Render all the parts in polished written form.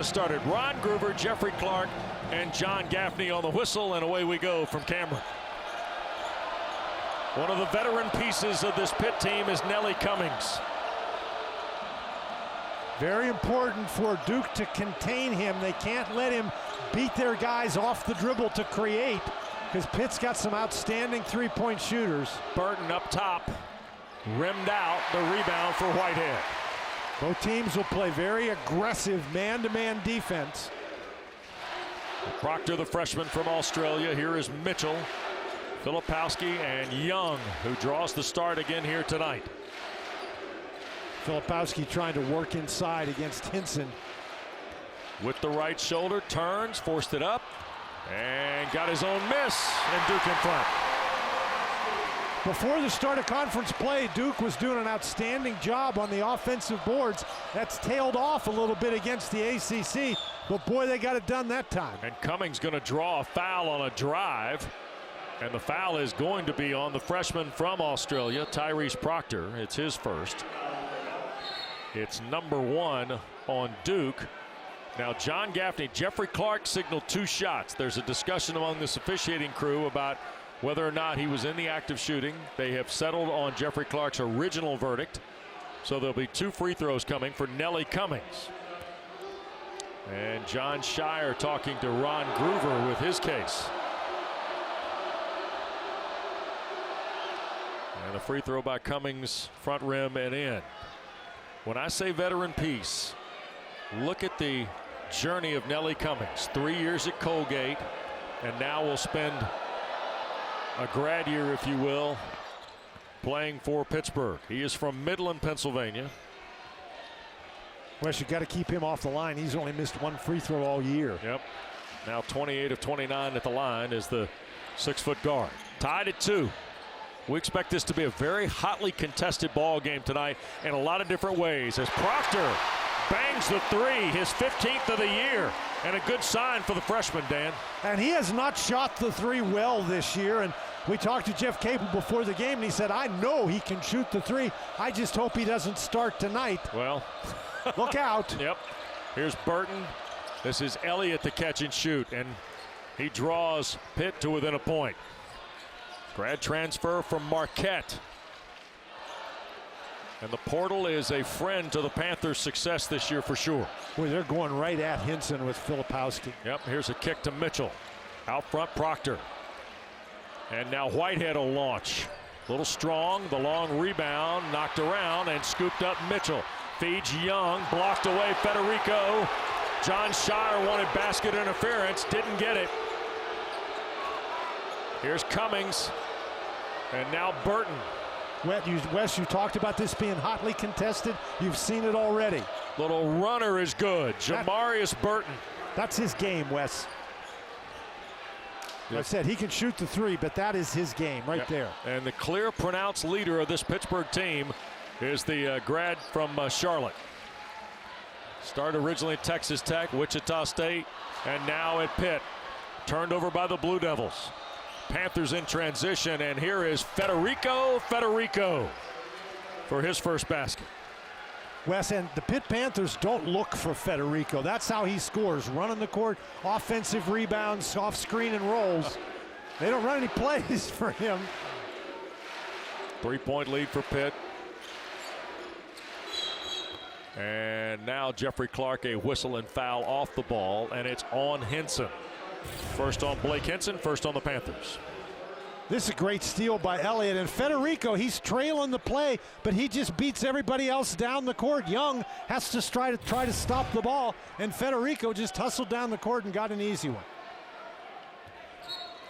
Started Ron Groover, Jeffrey Clark, and John Gaffney on the whistle, and away we go from Cameron. One of the veteran pieces of this Pitt team is Nelly Cummings. Very important for Duke to contain him. They can't let him beat their guys off the dribble to create, because Pitt's got some outstanding three-point shooters. Burton up top, rimmed out, the rebound for Whitehead. Both teams will play very aggressive man-to-man defense. Proctor, the freshman from Australia. Here is Mitchell, Filipowski, and Young, who draws the start again here tonight. Filipowski trying to work inside against Hinson. With the right shoulder, turns, forced it up, and got his own miss, and Duke in front. Before the start of conference play, Duke was doing an outstanding job on the offensive boards. That's tailed off a little bit against the ACC, but boy, they got it done that time. And Cummings going to draw a foul on a drive, and the foul is going to be on the freshman from Australia, Tyrese Proctor. It's his first. It's number 1 on Duke. Now, John Gaffney, Jeffrey Clark signaled 2 shots. There's a discussion among this officiating crew about whether or not he was in the act of shooting. They have settled on Jeffrey Clark's original verdict. So there'll be 2 free throws coming for Nelly Cummings. And John Shire talking to Ron Groover with his case. And a free throw by Cummings, front rim and in. When I say veteran piece, look at the journey of Nelly Cummings. 3 years at Colgate, and now will spend a grad year, if you will, playing for Pittsburgh. He is from Midland, Pennsylvania. Wes, you got to keep him off the line. He's only missed 1 free throw all year. Yep. Now 28 of 29 at the line is the 6-foot guard. Tied at 2. We expect this to be a very hotly contested ball game tonight in a lot of different ways, as Proctor bangs the 3, his 15th of the year, and a good sign for the freshman, Dan. And he has not shot the 3 well this year, and we talked to Jeff Capel before the game, and he said, I know he can shoot the 3. I just hope he doesn't start tonight. Well, look out. Yep. Here's Burton. This is Elliott to catch and shoot, and he draws Pitt to within a point. Grad transfer from Marquette. And the portal is a friend to the Panthers' success this year for sure. Boy, they're going right at Hinson with Filipowski. Yep, here's a kick to Mitchell. Out front, Proctor. And now Whitehead will launch. A little strong, the long rebound, knocked around and scooped up Mitchell. Feeds Young, blocked away Federico. John Shire wanted basket interference, didn't get it. Here's Cummings, and now Burton. Wes, you talked about this being hotly contested. You've seen it already. Little runner is good. Jamarius Burton. That's his game, Wes. Yep. I said he can shoot the 3, but that is his game right there. And the clear pronounced leader of this Pittsburgh team is the grad from Charlotte. Started originally at Texas Tech, Wichita State, and now at Pitt. Turned over by the Blue Devils. Panthers in transition, and here is Federico for his first basket. Wes, and the Pitt Panthers don't look for Federico. That's how he scores. Running the court, offensive rebounds, off screen and rolls. They don't run any plays for him. 3-point lead for Pitt. And now Jeffrey Clark, a whistle and foul off the ball, and it's on Hinson. First on Blake Hinson, first on the Panthers. This is a great steal by Elliott, and Federico, he's trailing the play, but he just beats everybody else down the court. Young has to try to stop the ball, and Federico just hustled down the court and got an easy one.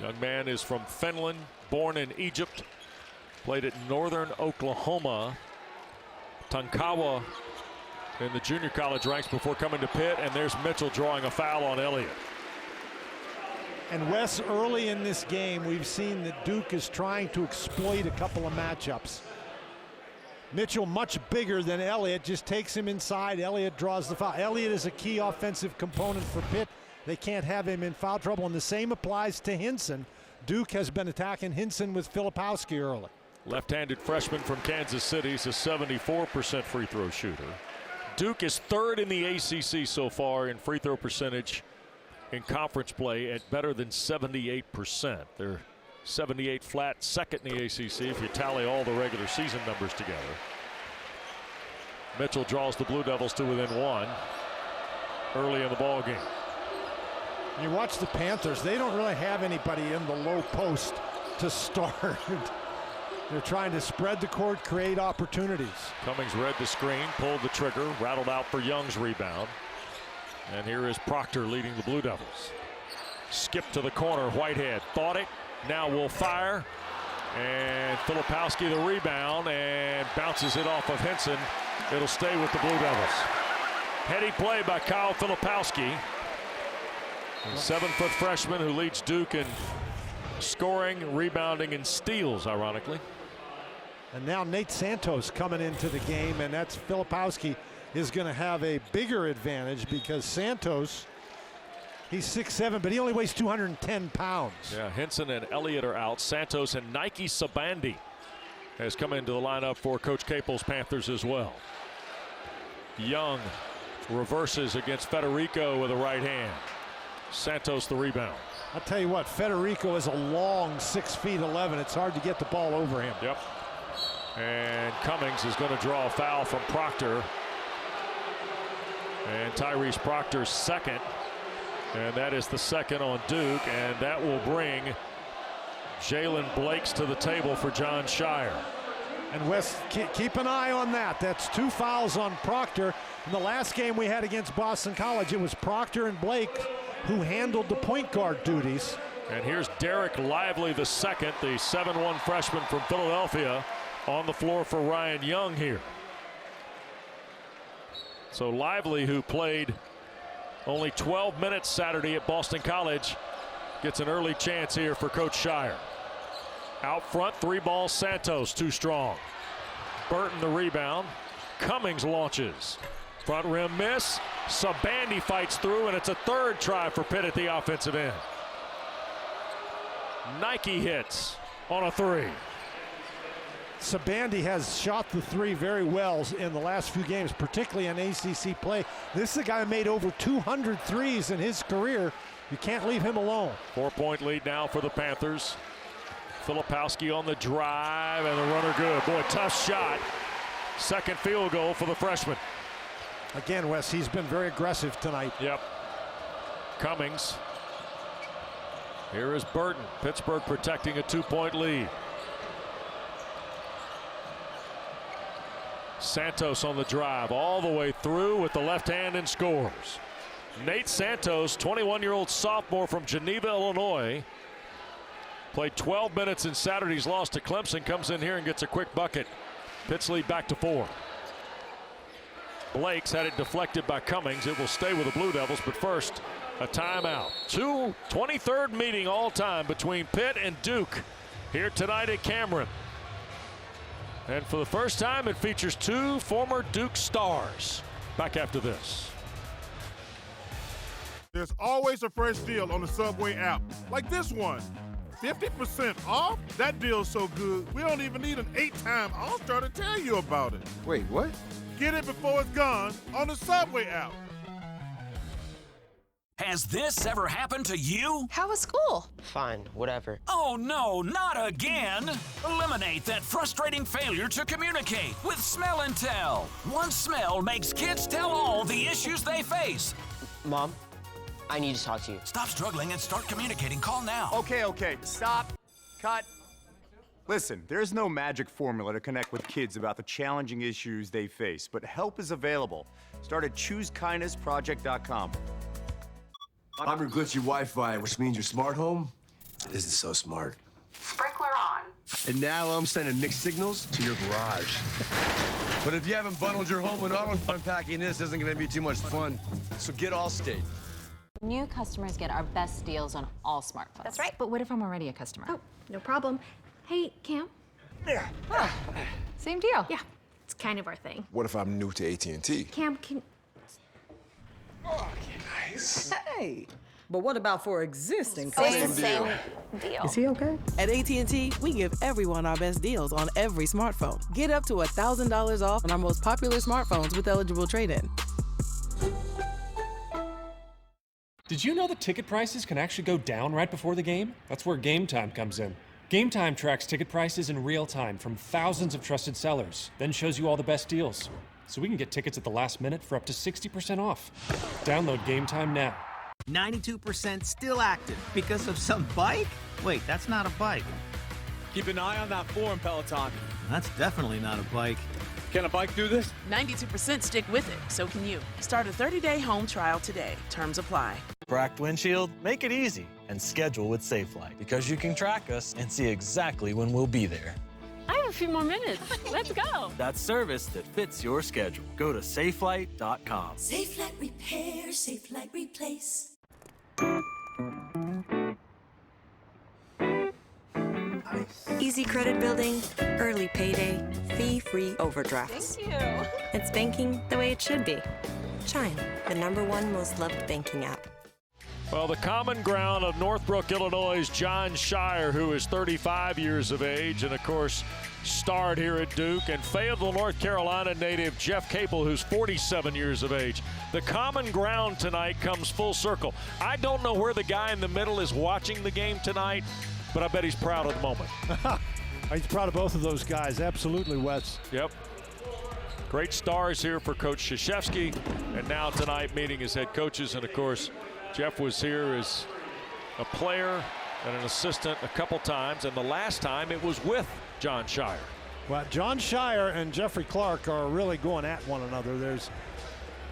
Young man is from Finland, born in Egypt, played at Northern Oklahoma, Tonkawa in the junior college ranks before coming to Pitt, and there's Mitchell drawing a foul on Elliott. And Wes, early in this game, we've seen that Duke is trying to exploit a couple of matchups. Mitchell, much bigger than Elliott, just takes him inside. Elliott draws the foul. Elliott is a key offensive component for Pitt. They can't have him in foul trouble, and the same applies to Hinson. Duke has been attacking Hinson with Filipowski early. Left-handed freshman from Kansas City is a 74% free throw shooter. Duke is third in the ACC so far in free throw percentage in conference play at better than 78%. They're 78 flat, second in the ACC if you tally all the regular season numbers together. Mitchell draws the Blue Devils to within one early in the ball game. You watch the Panthers, they don't really have anybody in the low post to start. They're trying to spread the court, create opportunities. Cummings read the screen, pulled the trigger, rattled out for Young's rebound. And here is Proctor leading the Blue Devils. Skip to the corner, Whitehead thought it, now will fire. And Filipowski the rebound and bounces it off of Henson. It'll stay with the Blue Devils. Heady play by Kyle Filipowski. A 7-foot freshman who leads Duke in scoring, rebounding, and steals, ironically. And now Nate Santos coming into the game, and that's Filipowski is going to have a bigger advantage because Santos, he's 6'7", but he only weighs 210 pounds. Yeah, Henson and Elliott are out. Santos and Nike Sabandi has come into the lineup for Coach Capel's Panthers as well. Young reverses against Federico with a right hand. Santos the rebound. I'll tell you what, Federico is a long 6'11". It's hard to get the ball over him. Yep. And Cummings is going to draw a foul from Proctor. And Tyrese Proctor's second. And that is the second on Duke. And that will bring Jalen Blakes to the table for John Shire. And Wes, keep an eye on that. That's 2 fouls on Proctor. In the last game we had against Boston College, it was Proctor and Blake who handled the point guard duties. And here's Derek Lively the second, the 7'1" freshman from Philadelphia, on the floor for Ryan Young here. So Lively, who played only 12 minutes Saturday at Boston College, gets an early chance here for Coach Shire. Out front, 3-ball Santos, too strong. Burton the rebound. Cummings launches. Front rim miss. Sabandi fights through, and it's a third try for Pitt at the offensive end. Nike hits on a 3. Sabandi has shot the 3 very well in the last few games, particularly in ACC play. This is a guy who made over 200 threes in his career. You can't leave him alone. 4-point lead now for the Panthers. Filipowski on the drive, and the runner good. Boy, tough shot. Second field goal for the freshman. Again, Wes, he's been very aggressive tonight. Yep. Cummings. Here is Burton. Pittsburgh protecting a 2-point lead. Santos on the drive all the way through with the left hand and scores. Nate Santos, 21-year-old sophomore from Geneva, Illinois. Played 12 minutes in Saturday's loss to Clemson. Comes in here and gets a quick bucket. Pitt's lead back to 4. Blake's had it deflected by Cummings. It will stay with the Blue Devils, but first, a timeout. 23rd meeting all time between Pitt and Duke here tonight at Cameron. And for the first time, it features 2 former Duke stars. Back after this. There's always a fresh deal on the Subway app, like this one. 50% off? That deal's so good, we don't even need an 8-time All-Star to tell you about it. Wait, what? Get it before it's gone on the Subway app. Has this ever happened to you? How was school? Fine, whatever. Oh no, not again! Eliminate that frustrating failure to communicate with Smell and Tell. One smell makes kids tell all the issues they face. Mom, I need to talk to you. Stop struggling and start communicating. Call now. Okay, stop. Cut. Listen, there's no magic formula to connect with kids about the challenging issues they face, but help is available. Start at ChooseKindnessProject.com. I'm your glitchy Wi-Fi, which means your smart home isn't so smart. Sprinkler on. And now I'm sending mixed signals to your garage. But if you haven't bundled your home with auto, unpacking this isn't going to be too much fun. So get Allstate. New customers get our best deals on all smartphones. That's right. But what if I'm already a customer? Oh, no problem. Hey, Cam. Oh, same deal. Yeah, it's kind of our thing. What if I'm new to AT&T? Cam, can... Oh, nice. Hey, But what about for existing customers? Same deal. Is he okay? At AT&T, we give everyone our best deals on every smartphone. Get up to $1,000 off on our most popular smartphones with eligible trade-in. Did you know that ticket prices can actually go down right before the game? That's where Game Time comes in. Game Time tracks ticket prices in real time from thousands of trusted sellers, then shows you all the best deals. So we can get tickets at the last minute for up to 60% off. Download Game Time now. 92% still active because of some bike? Wait, that's not a bike. Keep an eye on that form, Peloton. That's definitely not a bike. Can a bike do this? 92% stick with it, so can you. Start a 30-day home trial today. Terms apply. Cracked windshield? Make it easy and schedule with SafeLight because you can track us and see exactly when we'll be there. I have a few more minutes. Let's go. That's service that fits your schedule. Go to safelight.com. SafeLight Repair, SafeLight Replace. Easy credit building, early payday, fee-free overdrafts. Thank you. It's banking the way it should be. Chime, the #1 most loved banking app. Well, the common ground of Northbrook, Illinois' John Shire, who is 35 years of age and, of course, starred here at Duke, and Fayetteville, North Carolina native Jeff Capel, who's 47 years of age. The common ground tonight comes full circle. I don't know where the guy in the middle is watching the game tonight, but I bet he's proud of the moment. He's proud of both of those guys. Absolutely, Wes. Yep. Great stars here for Coach Krzyzewski, and now tonight meeting his head coaches. And, of course, Jeff was here as a player and an assistant a couple times, and the last time it was with John Shire. Well, John Shire and Jeffrey Clark are really going at one another. There's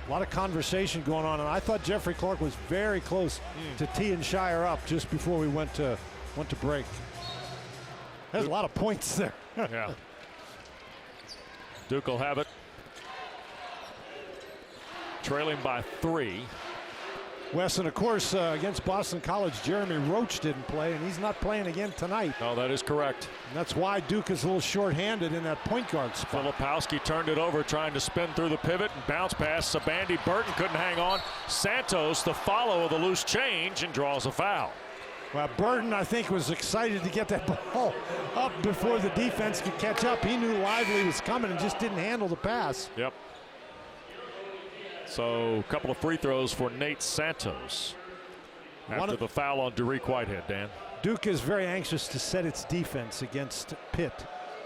a lot of conversation going on, and I thought Jeffrey Clark was very close to teeing Shire up just before we went to break. There's a lot of points there. Yeah. Duke will have it. Trailing by 3. Wes, and of course, against Boston College, Jeremy Roach didn't play, and he's not playing again tonight. No, that is correct. And that's why Duke is a little short-handed in that point guard spot. Filipowski turned it over, trying to spin through the pivot and bounce pass. Sabandi Burton couldn't hang on. Santos, the follow of the loose change, and draws a foul. Well, Burton, I think, was excited to get that ball up before the defense could catch up. He knew Lively was coming and just didn't handle the pass. Yep. So a couple of free throws for Nate Santos after the foul on Derek Whitehead, Dan. Duke is very anxious to set its defense against Pitt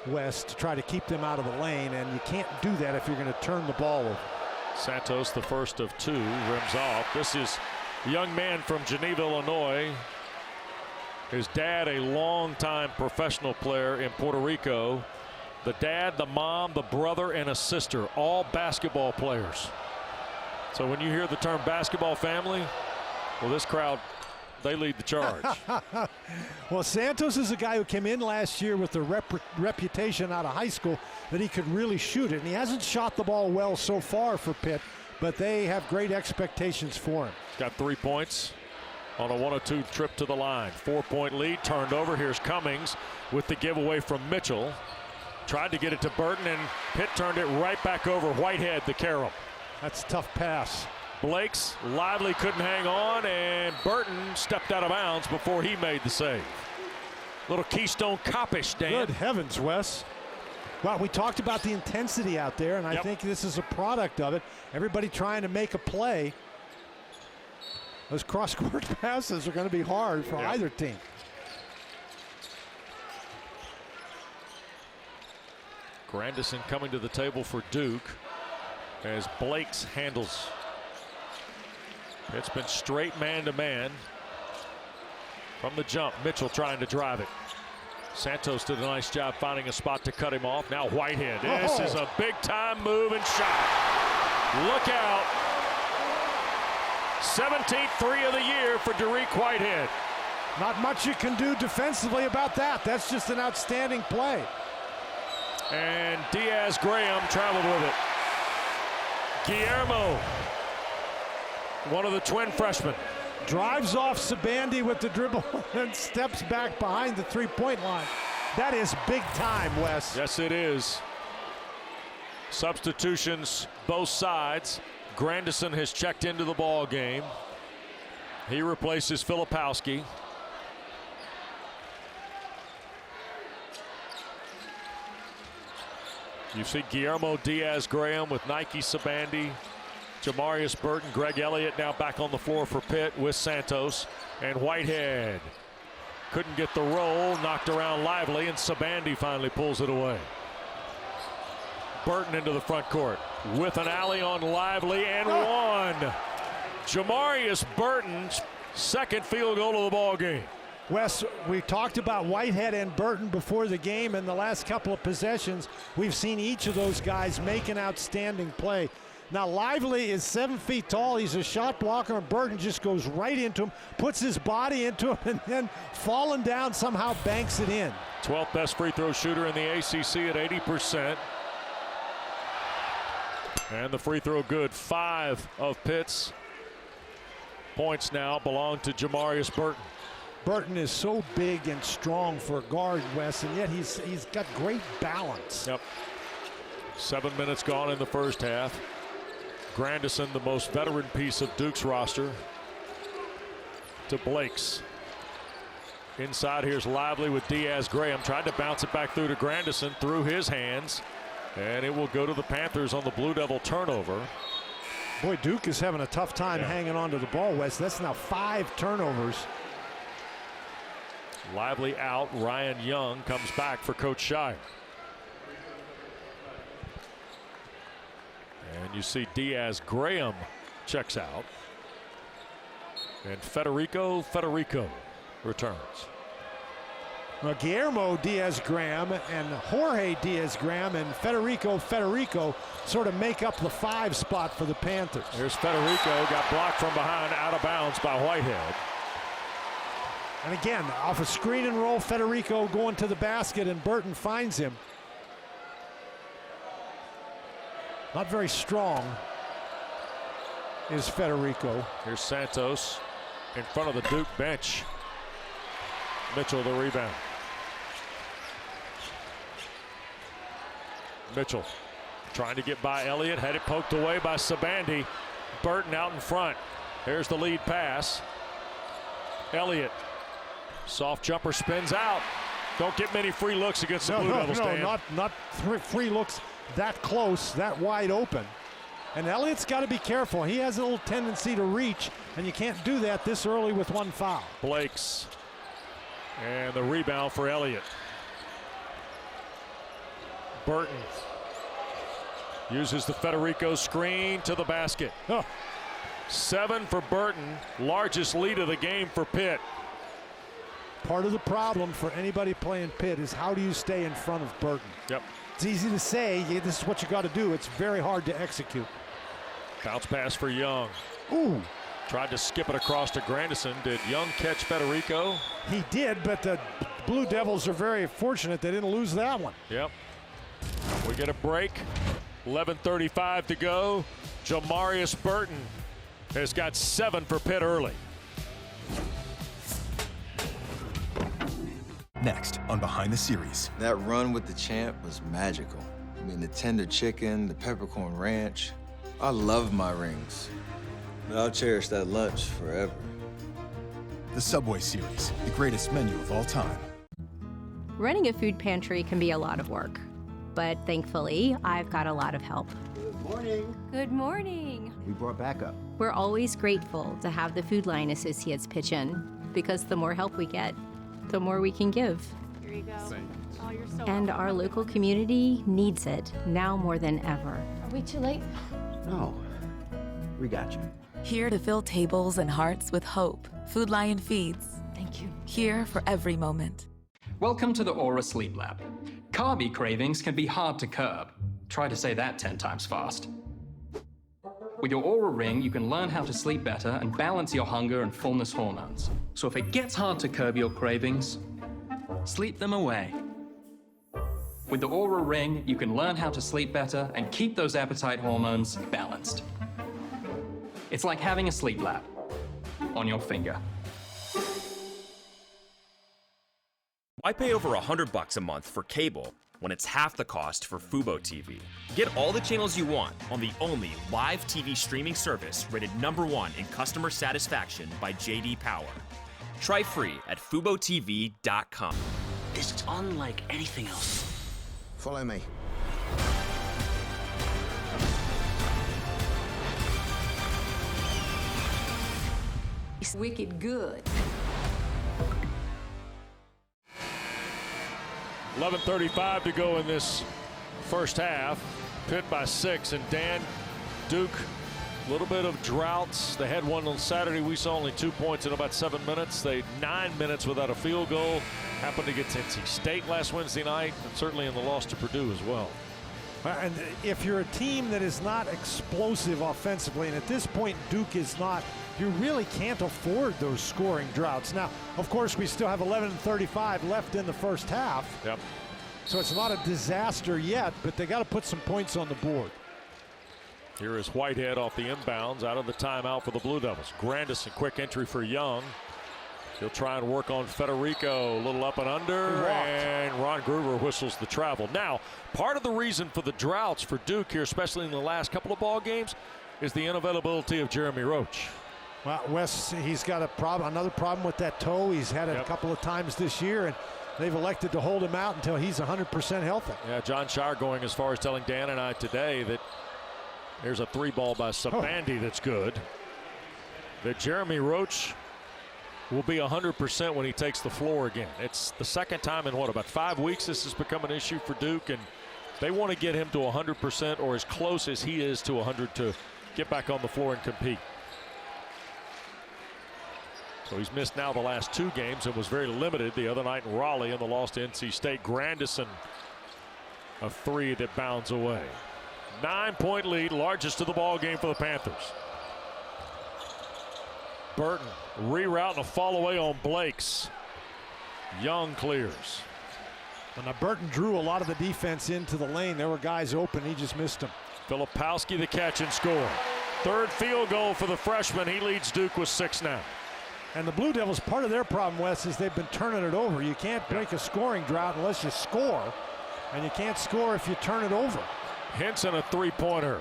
West to try to keep them out of the lane, and you can't do that if you're going to turn the ball over. Santos, the first of 2, rims off. This is a young man from Geneva, Illinois. His dad, a longtime professional player in Puerto Rico. The dad, the mom, the brother, and a sister, all basketball players. So when you hear the term basketball family, well, this crowd, they lead the charge. Well, Santos is a guy who came in last year with a reputation out of high school that he could really shoot it. And he hasn't shot the ball well so far for Pitt, but they have great expectations for him. Got 3 points on a 1-2 trip to the line. 4-point lead turned over. Here's Cummings with the giveaway from Mitchell. Tried to get it to Burton, and Pitt turned it right back over Whitehead, the carom. That's a tough pass. Blake's Lively couldn't hang on, and Burton stepped out of bounds before he made the save. Little Keystone Coppish, Dan. Good heavens, Wes. Well, we talked about the intensity out there, and I think this is a product of it. Everybody trying to make a play. Those cross-court passes are going to be hard for either team. Grandison coming to the table for Duke as Blake's handles. It's been straight man-to-man from the jump. Mitchell trying to drive it. Santos did a nice job finding a spot to cut him off. Now Whitehead. This is a big-time move and shot. Look out. 17th three of the year for Derek Whitehead. Not much you can do defensively about that. That's just an outstanding play. And Diaz Graham traveled with it. Guillermo, one of the twin freshmen. Drives off Sabandi with the dribble and steps back behind the three-point line. That is big time, Wes. Yes, it is. Substitutions both sides. Grandison has checked into the ball game. He replaces Filipowski. You see Guillermo Diaz-Graham with Nike Sabandi, Jamarius Burton, Greg Elliott now back on the floor for Pitt with Santos and Whitehead. Couldn't get the roll, knocked around Lively, and Sabandi finally pulls it away. Burton into the front court with an alley on Lively and one. Jamarius Burton's second field goal of the ball game. Wes, we talked about Whitehead and Burton before the game. In the last couple of possessions, we've seen each of those guys make an outstanding play. Now, Lively is 7 feet tall. He's a shot blocker, and Burton just goes right into him, puts his body into him, and then falling down somehow banks it in. 12th best free throw shooter in the ACC at 80%. And the free throw good. 5 of Pitt's points now belong to Jamarius Burton. Burton is so big and strong for a guard, Wes, and yet he's got great balance. Yep. 7 minutes gone in the first half. Grandison, the most veteran piece of Duke's roster, to Blake's. Inside, here's Lively with Diaz-Graham. Tried to bounce it back through to Grandison, through his hands, and it will go to the Panthers on the Blue Devil turnover. Boy, Duke is having a tough time hanging on to the ball, Wes. That's now 5 turnovers. Lively out. Ryan Young comes back for Coach Shire. And you see Diaz-Graham checks out. And Federico returns. Well, Guillermo Diaz-Graham and Jorge Diaz-Graham and Federico sort of make up the 5 spot for the Panthers. Here's Federico, got blocked from behind, out of bounds by Whitehead. And again, off a screen and roll, Federico going to the basket, and Burton finds him. Not very strong is Federico. Here's Santos in front of the Duke bench. Mitchell the rebound. Mitchell trying to get by Elliott, had it poked away by Sabandi. Burton out in front. Here's the lead pass. Elliott, soft jumper, spins out. Don't get many free looks against the Blue Devils. No, not free looks that close, that wide open. And Elliott's got to be careful. He has a little tendency to reach, and you can't do that this early with 1 foul. Blake's. And the rebound for Elliott. Burton uses the Federico screen to the basket. 7 for Burton, largest lead of the game for Pitt. Part of the problem for anybody playing Pitt is how do you stay in front of Burton? Yep. It's easy to say, this is what you got to do. It's very hard to execute. Bounce pass for Young. Ooh. Tried to skip it across to Grandison. Did Young catch Federico? He did, but the Blue Devils are very fortunate they didn't lose that one. Yep. We get a break. 11:35 to go. Jamarius Burton has got 7 for Pitt early. Next on Behind the Series. That run with the champ was magical. I mean, the tender chicken, the peppercorn ranch. I love my rings. But I'll cherish that lunch forever. The Subway Series, the greatest menu of all time. Running a food pantry can be a lot of work, but thankfully, I've got a lot of help. Good morning. Good morning. We brought backup. We're always grateful to have the Food Line associates pitch in, because the more help we get, the more we can give. Here you go. Oh, you're so And welcome. our local community needs it now more than ever. Are we too late? No, we got you. Here to fill tables and hearts with hope. Food Lion Feeds. Thank you. Here for every moment. Welcome to the Aura Sleep Lab. Carby cravings can be hard to curb. Try to say that 10 times fast. With your Aura Ring, you can learn how to sleep better and balance your hunger and fullness hormones. So if it gets hard to curb your cravings, sleep them away. With the Aura Ring, you can learn how to sleep better and keep those appetite hormones balanced. It's like having a sleep lab on your finger. Why pay over $100 a month for cable when it's half the cost for Fubo TV. Get all the channels you want on the only live TV streaming service rated #1 in customer satisfaction by J.D. Power. Try free at FuboTV.com. This is unlike anything else. Follow me. It's wicked good. 11:35 to go in this first half. Pitt by 6, and Dan, Duke, a little bit of droughts. They had one on Saturday. We saw only 2 points in about 7 minutes. They 9 minutes without a field goal. Happened against NC State last Wednesday night, and certainly in the loss to Purdue as well. And if you're a team that is not explosive offensively, and at this point Duke is not, you really can't afford those scoring droughts. Now, of course, we still have 11:35 left in the first half. Yep. So it's not a disaster yet, but they got to put some points on the board. Here is Whitehead off the inbounds, out of the timeout for the Blue Devils. Grandison, quick entry for Young. He'll try and work on Federico, a little up and under, and Ron Gruber whistles the travel. Now, part of the reason for the droughts for Duke here, especially in the last couple of ball games, is the unavailability of Jeremy Roach. Well, Wes, he's got another problem with that toe. He's had it a couple of times this year, and they've elected to hold him out until he's 100% healthy. Yeah, John Shire going as far as telling Dan and I today that there's a 3-ball by Sabandi that's good. That Jeremy Roach will be 100% when he takes the floor again. It's the second time in about 5 weeks this has become an issue for Duke, and they want to get him to 100% or as close as he is to 100 to get back on the floor and compete. So he's missed now the last 2 games and was very limited the other night in Raleigh in the loss to NC State. Grandison, a 3 that bounds away. 9-point lead, largest of the ball game for the Panthers. Burton reroute and a fall away on Blakes. Young clears. When Burton drew a lot of the defense into the lane, there were guys open. He just missed them. Filipowski the catch and score. 3rd field goal for the freshman. He leads Duke with 6 now. And the Blue Devils, part of their problem, Wes, is they've been turning it over. You can't break a scoring drought unless you score, and you can't score if you turn it over. Henson, a 3-pointer,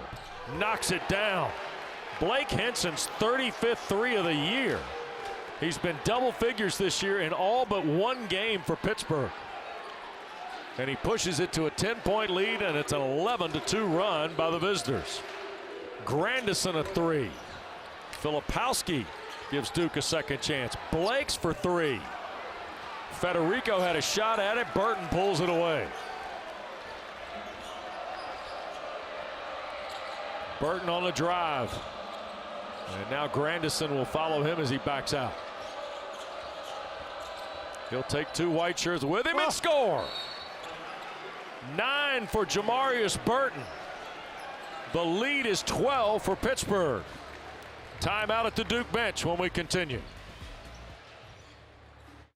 knocks it down. Blake Henson's 35th 3 of the year. He's been double figures this year in all but 1 game for Pittsburgh. And he pushes it to a 10-point lead, and it's an 11-2 run by the visitors. Grandison a 3. Filipowski gives Duke a second chance. Blake's for 3. Federico had a shot at it. Burton pulls it away. Burton on the drive. And now Grandison will follow him as he backs out. He'll take 2 white shirts with him and score. 9 for Jamarius Burton. The lead is 12 for Pittsburgh. Timeout at the Duke bench when we continue.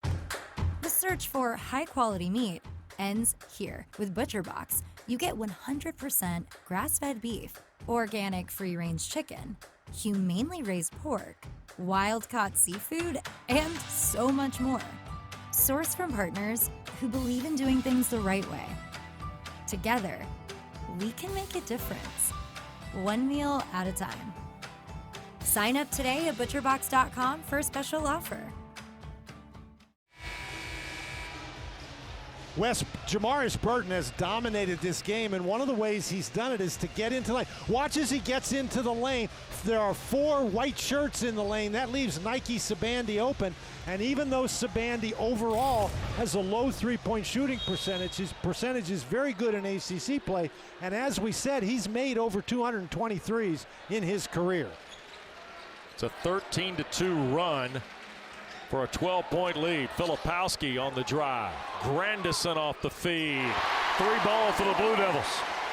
The search for high-quality meat ends here. With ButcherBox, you get 100% grass-fed beef, organic free-range chicken, humanely raised pork, wild-caught seafood, and so much more. Sourced from partners who believe in doing things the right way. Together, we can make a difference, one meal at a time. Sign up today at butcherbox.com for a special offer. Wes, Jamarius Burton has dominated this game, and one of the ways he's done it is to get into the lane. Watch as he gets into the lane. There are 4 white shirts in the lane. That leaves Nike Sabandi open, and even though Sabandi overall has a low 3-point shooting percentage, his percentage is very good in ACC play, and as we said, he's made over 223s in his career. It's a 13-2 run for a 12-point lead. Filipowski on the drive. Grandison off the feed. 3-ball for the Blue Devils.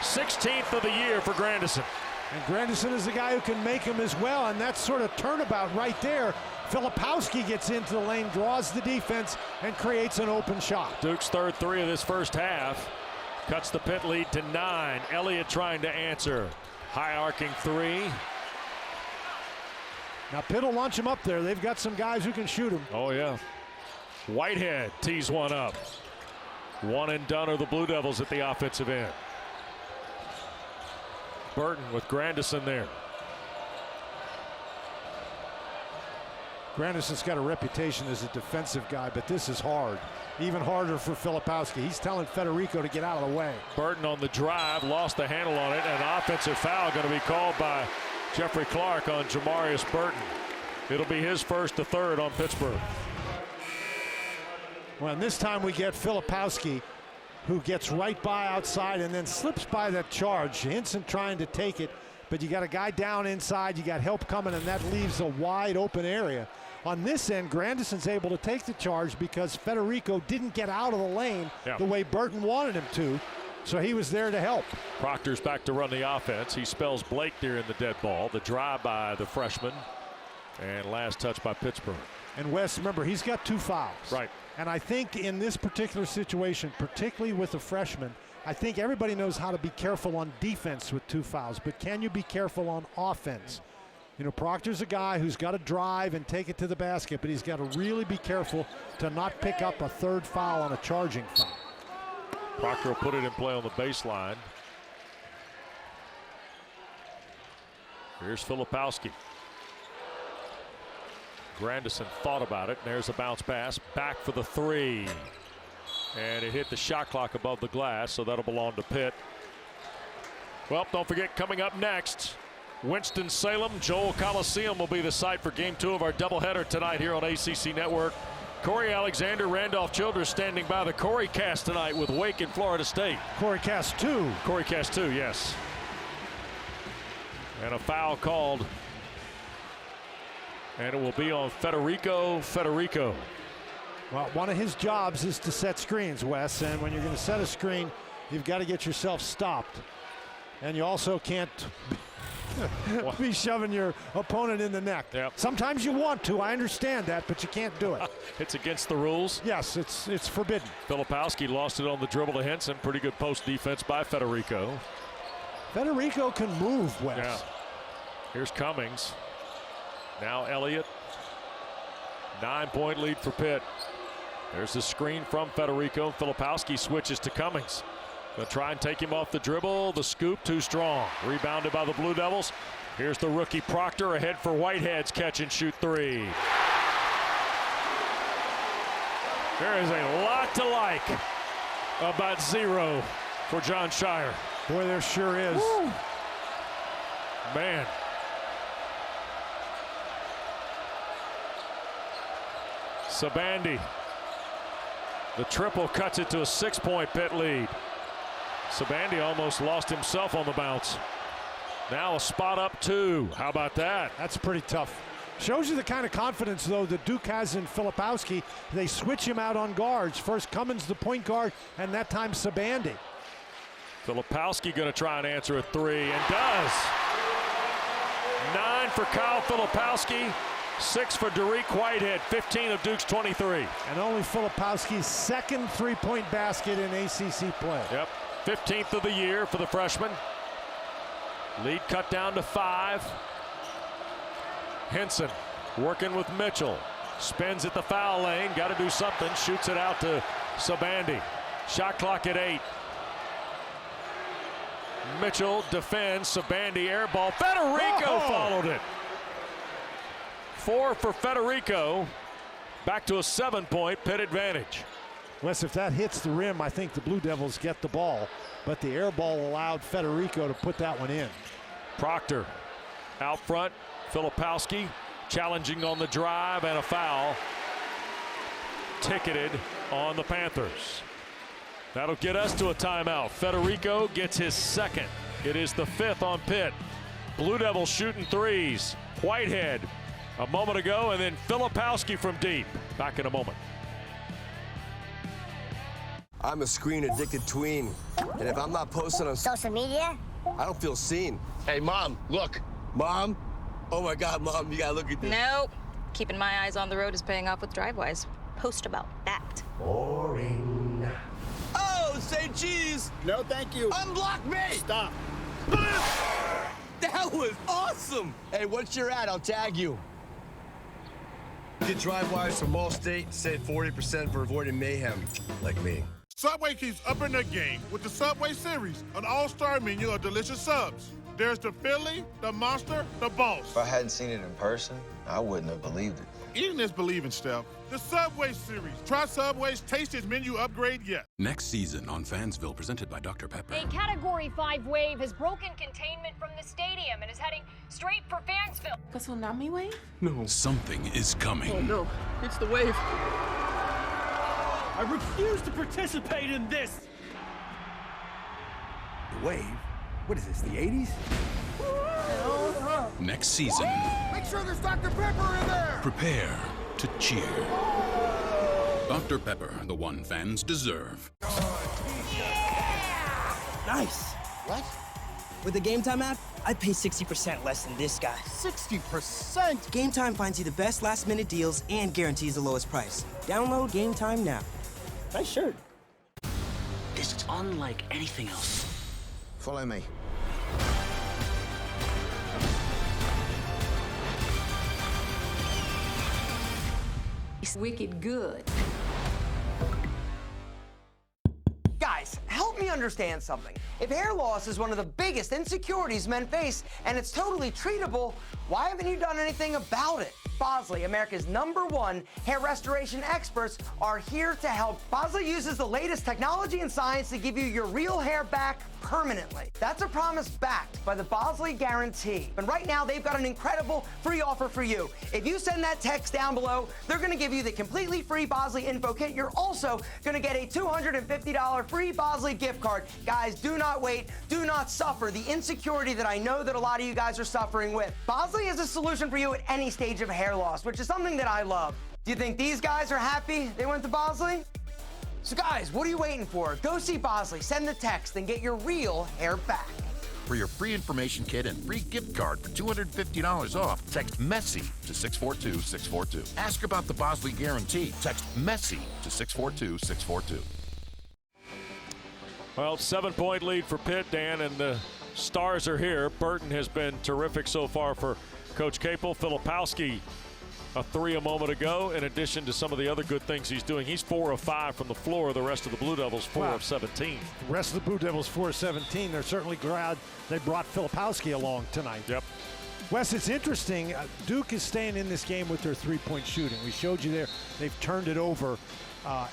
16th of the year for Grandison. And Grandison is the guy who can make them as well, and that's sort of turnabout right there. Filipowski gets into the lane, draws the defense, and creates an open shot. Duke's 3rd 3 of this first half. Cuts the Pitt lead to 9. Elliott trying to answer. High arcing 3. Now Pitt will launch him up there. They've got some guys who can shoot him. Oh, yeah. Whitehead tees one up. One and done are the Blue Devils at the offensive end. Burton with Grandison there. Grandison's got a reputation as a defensive guy, but this is hard. Even harder for Filipowski. He's telling Federico to get out of the way. Burton on the drive, lost the handle on it, and an offensive foul going to be called by Jeffrey Clark on Jamarius Burton. It'll be his first, the third on Pittsburgh. Well, and this time we get Filipowski, who gets right by outside and then slips by that charge. Hinson trying to take it, but you got a guy down inside, you got help coming, and that leaves a wide open area. On this end, Grandison's able to take the charge because Federico didn't get out of the lane the way Burton wanted him to, so he was there to help. Proctor's back to run the offense. He spells Blake there in the dead ball. The drive by the freshman, and last touch by Pittsburgh. And Wes, remember, he's got 2 fouls. Right. And I think in this particular situation, particularly with the freshman, I think everybody knows how to be careful on defense with 2 fouls, but can you be careful on offense? You know, Proctor's a guy who's got to drive and take it to the basket, but he's got to really be careful to not pick up a 3rd foul on a charging foul. Proctor will put it in play on the baseline. Here's Filipowski. Grandison thought about it. There's a bounce pass. Back for the 3. And it hit the shot clock above the glass, so that'll belong to Pitt. Well, don't forget, coming up next, Winston-Salem, Joel Coliseum will be the site for Game 2 of our doubleheader tonight here on ACC Network. Corey Alexander, Randolph Childress standing by the Corey Cast tonight with Wake and Florida State. Corey Cast 2. Corey Cast 2, yes. And a foul called. And it will be on Federico. Well, one of his jobs is to set screens, Wes, and when you're going to set a screen, you've got to get yourself stopped. And you also can't be shoving your opponent in the neck. Yep. Sometimes you want to, I understand that, but you can't do it. It's against the rules. Yes, it's forbidden. Filipowski lost it on the dribble to Hinson. Pretty good post defense by Federico. Federico can move, Wes. Yeah. Here's Cummings. Now Elliott. 9-point lead for Pitt. There's the screen from Federico. Filipowski switches to Cummings. Gonna try and take him off the dribble. The scoop too strong. Rebounded by the Blue Devils. Here's the rookie Proctor ahead for Whitehead's catch and shoot 3. There is a lot to like about 0 for John Shire. Boy, there sure is. Woo. Man. Sabandi. The triple cuts it to a 6-point Pitt lead. Sabandi almost lost himself on the bounce. Now a spot up 2. How about that? That's pretty tough. Shows you the kind of confidence, though, that Duke has in Filipowski. They switch him out on guards. First Cummins, the point guard, and that time Sabandi. Filipowski going to try and answer a 3, and does. 9 for Kyle Filipowski. 6 for Derek Whitehead, 15 of Duke's 23. And only Filipowski's 2nd 3-point basket in ACC play. Yep, 15th of the year for the freshman. Lead cut down to 5. Hinson working with Mitchell. Spins at the foul lane, got to do something. Shoots it out to Sabandi. Shot clock at 8. Mitchell defends, Sabandi air ball. Federico followed it. 4 for Federico. Back to a 7-point Pitt advantage. Wes, if that hits the rim, I think the Blue Devils get the ball. But the air ball allowed Federico to put that one in. Proctor out front. Filipowski challenging on the drive, and a foul ticketed on the Panthers. That'll get us to a timeout. Federico gets his 2nd. It is the 5th on Pitt. Blue Devils shooting 3s. Whitehead a moment ago, and then Filipowski from deep. Back in a moment. I'm a screen-addicted tween, and if I'm not posted on social media, I don't feel seen. Hey, Mom, look. Mom? Oh, my God, Mom, you gotta look at this. Nope. Keeping my eyes on the road is paying off with Drivewise. Post about that. Boring. Oh, say cheese. No, thank you. Unblock me. Stop. That was awesome. Hey, what's your ad? I'll tag you. Get Drivewise from Allstate. Save 40% for avoiding mayhem, like me. Subway keeps upping their game with the Subway series, an all-star menu of delicious subs. There's the Philly, the Monster, the Boss. If I hadn't seen it in person, I wouldn't have believed it. Eating is believing, Steph. The Subway series. Try Subway's tastiest menu upgrade yet. Next season on Fansville, presented by Dr. Pepper. A Category 5 wave has broken containment from the stadium and is heading straight for Fansville. A tsunami wave? No. Something is coming. Oh no, it's the wave. I refuse to participate in this. The wave? What is this, the 80s? Next season, Make sure there's Dr. Pepper in there! prepare to cheer. Dr. Pepper, the one fans deserve. Nice. What? With the Game Time app, I pay 60% less than this guy. 60%? Game Time finds you the best last-minute deals and guarantees the lowest price. Download Game Time now. Nice shirt. This is unlike anything else. Follow me. It's wicked good. Guys, help me understand something. If hair loss is one of the biggest insecurities men face and it's totally treatable, why haven't you done anything about it? Bosley, America's #1 hair restoration experts, are here to help. Bosley uses the latest technology and science to give you your real hair back permanently. That's a promise backed by the Bosley Guarantee. And right now, they've got an incredible free offer for you. If you send that text down below, they're going to give you the completely free Bosley info kit. You're also going to get a $250 free Bosley gift card. Guys, do not wait. Do not suffer the insecurity that I know that a lot of you guys are suffering with. Bosley is a solution for you at any stage of hair loss, which is something that I love. Do you think these guys are happy they went to Bosley? So guys, what are you waiting for? Go see Bosley, send the text, and get your real hair back. For your free information kit and free gift card for $250 off, text MESSY to 642-642. Ask about the Bosley Guarantee. Text MESSY to 642-642. Well, 7-point lead for Pitt, Dan, and the stars are here. Burton has been terrific so far for Coach Capel. Filipowski, a 3 a moment ago, in addition to some of the other good things he's doing. He's 4 of 5 from the floor. The rest of the Blue Devils 4 of 17. The rest of the Blue Devils 4 of 17. They're certainly glad they brought Filipowski along tonight. Yep. Wes, it's interesting. Duke is staying in this game with their three-point shooting. We showed you there. They've turned it over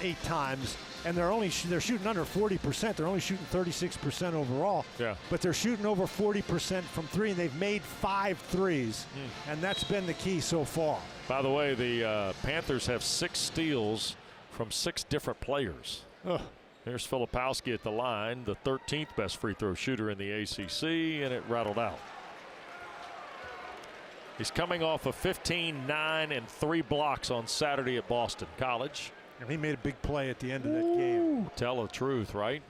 8 times, and they're shooting under 40%. They're only shooting 36% overall. Yeah. But they're shooting over 40% from 3, and they've made 5 threes, and that's been the key so far. By the way, the Panthers have 6 steals from 6 different players. Ugh. Here's Filipowski at the line, the 13th best free throw shooter in the ACC, and it rattled out. He's coming off of 15, 9, and 3 blocks on Saturday at Boston College. And he made a big play at the end of that game. Tell the truth, right?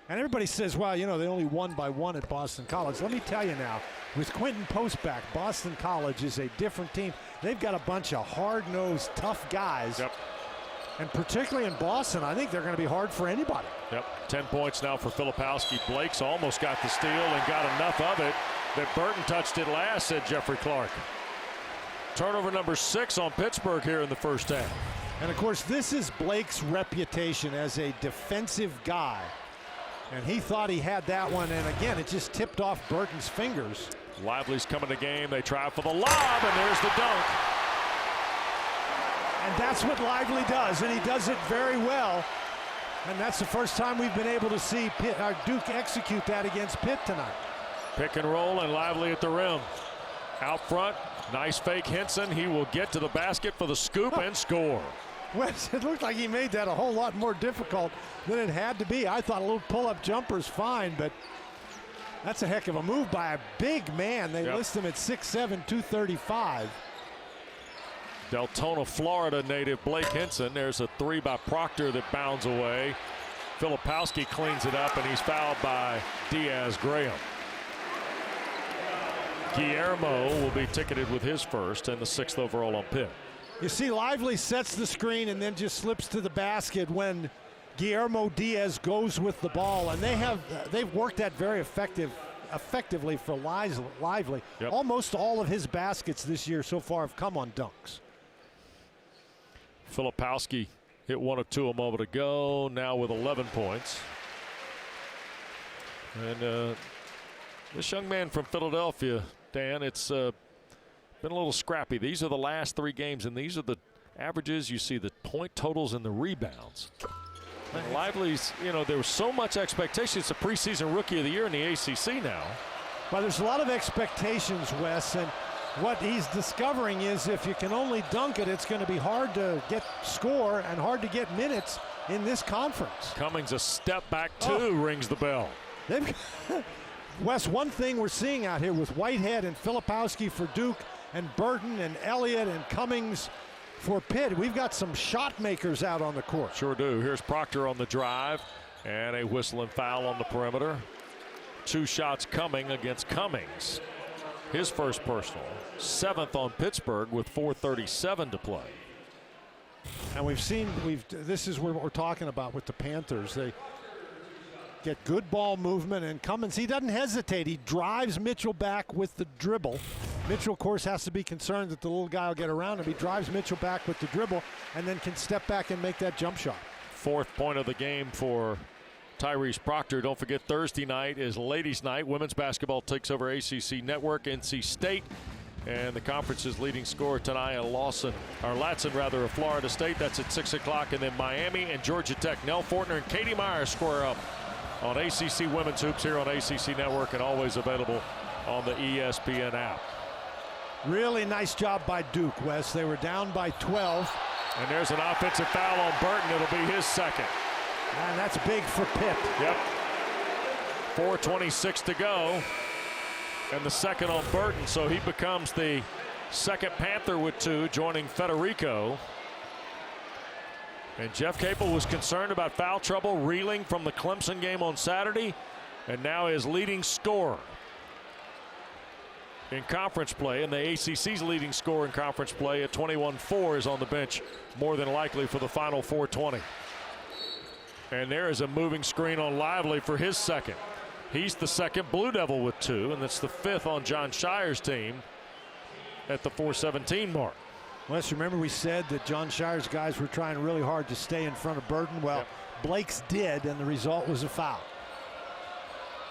And everybody says, well, you know, they only won by 1 at Boston College. Let me tell you now, with Quentin Post back, Boston College is a different team. They've got a bunch of hard-nosed, tough guys. Yep. And particularly in Boston, I think they're going to be hard for anybody. Yep. 10 points now for Filipowski. Blake's almost got the steal and got enough of it that Burton touched it last, said Jeffrey Clark. Turnover number 6 on Pittsburgh here in the first half. And of course, this is Blake's reputation as a defensive guy. And he thought he had that one, and again, it just tipped off Burton's fingers. Lively's coming to game. They try for the lob, and there's the dunk. And that's what Lively does, and he does it very well. And that's the first time we've been able to see Duke execute that against Pitt tonight. Pick and roll, and Lively at the rim. Out front, nice fake Henson. He will get to the basket for the scoop and score. Wes, it looked like he made that a whole lot more difficult than it had to be. I thought a little pull-up jumper is fine, but that's a heck of a move by a big man. They list him at 6'7", 235. Deltona, Florida native Blake Henson. There's a 3 by Proctor that bounds away. Filipowski cleans it up, and he's fouled by Diaz-Graham. Guillermo will be ticketed with his first and the 6th overall on Pitt. You see, Lively sets the screen and then just slips to the basket when Guillermo Diaz goes with the ball, and they've worked that very effectively for Lively. Yep. Almost all of his baskets this year so far have come on dunks. Filipowski Hit 1 of 2 a moment ago, now with 11 points. And this young man from Philadelphia, Dan, it's been a little scrappy. These are the last 3 games, and these are the averages. You see the point totals and the rebounds. And Lively's, you know, there was so much expectation. It's a preseason rookie of the year in the ACC now. Well, there's a lot of expectations, Wes, and what he's discovering is if you can only dunk it, it's going to be hard to get score and hard to get minutes in this conference. Cummings a step back, too, rings the bell. Wes, one thing we're seeing out here with Whitehead and Filipowski for Duke and Burton and Elliott and Cummings for Pitt, we've got some shot makers out on the court. Sure do. Here's Proctor on the drive and a whistle and foul on the perimeter. 2 shots coming against Cummings. His first personal. 7th on Pittsburgh with 4:37 to play. And this is what we're talking about with the Panthers. They get good ball movement, and Cummings, he doesn't hesitate. He drives Mitchell back with the dribble. Mitchell, of course, has to be concerned that the little guy will get around him. He drives Mitchell back with the dribble and then can step back and make that jump shot. 4th point of the game for Tyrese Proctor. Don't forget, Thursday night is ladies' night. Women's basketball takes over ACC Network. NC State and the conference's leading scorer tonight, Latson of Florida State. That's at 6 o'clock. And then Miami and Georgia Tech. Nell Fortner and Katie Myers square up on ACC Women's Hoops here on ACC Network, and always available on the ESPN app. Really nice job by Duke, Wes. They were down by 12. And there's an offensive foul on Burton. It'll be his second. And that's big for Pitt. Yep. 4:26 to go. And the second on Burton, so he becomes the second Panther with 2, joining Federico. And Jeff Capel was concerned about foul trouble, reeling from the Clemson game on Saturday, and now his leading scorer in conference play, and the ACC's leading scorer in conference play at 21-4 is on the bench, more than likely for the final 4:20. And there is a moving screen on Lively for his second. He's the second Blue Devil with 2, and that's the 5th on John Shire's team at the 4:17 mark. Wes, remember we said that John Shire's guys were trying really hard to stay in front of Burton? Well, yep. Blake's did, and the result was a foul.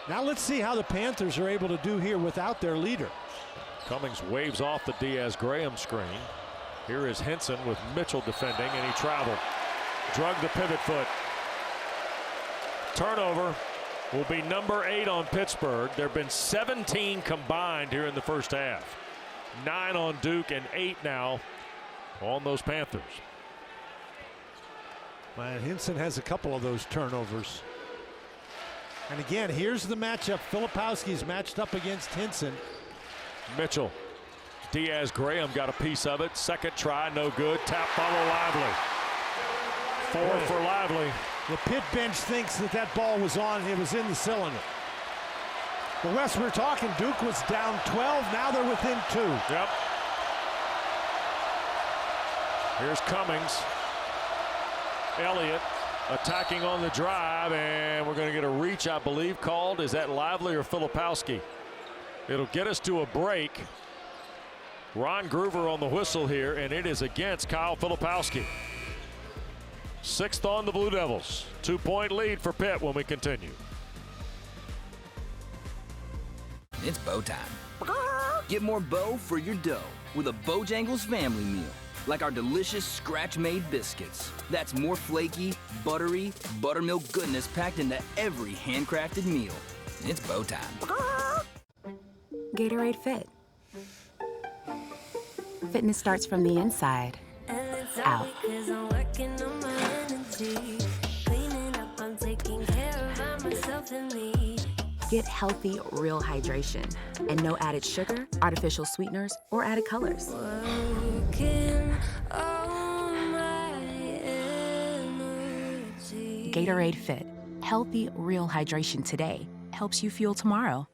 Now let's see how the Panthers are able to do here without their leader. Cummings waves off the Diaz-Graham screen. Here is Henson with Mitchell defending, and he traveled. Drug the pivot foot. Turnover will be number 8 on Pittsburgh. There have been 17 combined here in the first half. 9 on Duke and 8 now on those Panthers. Man, Henson has a couple of those turnovers. And again, here's the matchup. Filipowski's matched up against Henson. Mitchell. Diaz-Graham got a piece of it. Second try, no good. Tap follow Lively. 4 for Lively. The Pitt bench thinks that ball was on. It was in the cylinder. The West, we're talking, Duke was down 12. Now they're within 2. Yep. Here's Cummings. Elliott attacking on the drive, and we're going to get a reach, I believe, called. Is that Lively or Filipowski? It'll get us to a break. Ron Groover on the whistle here, and it is against Kyle Filipowski. 6th on the Blue Devils. 2-point lead for Pitt when we continue. It's bow time. Get more bow for your dough with a Bojangles family meal. Like our delicious scratch-made biscuits. That's more flaky, buttery, buttermilk goodness packed into every handcrafted meal. It's bow time. Gatorade Fit. Fitness starts from the inside out. Get healthy, real hydration. And no added sugar, artificial sweeteners, or added colors. Gatorade Fit. Healthy, real hydration today helps you fuel tomorrow.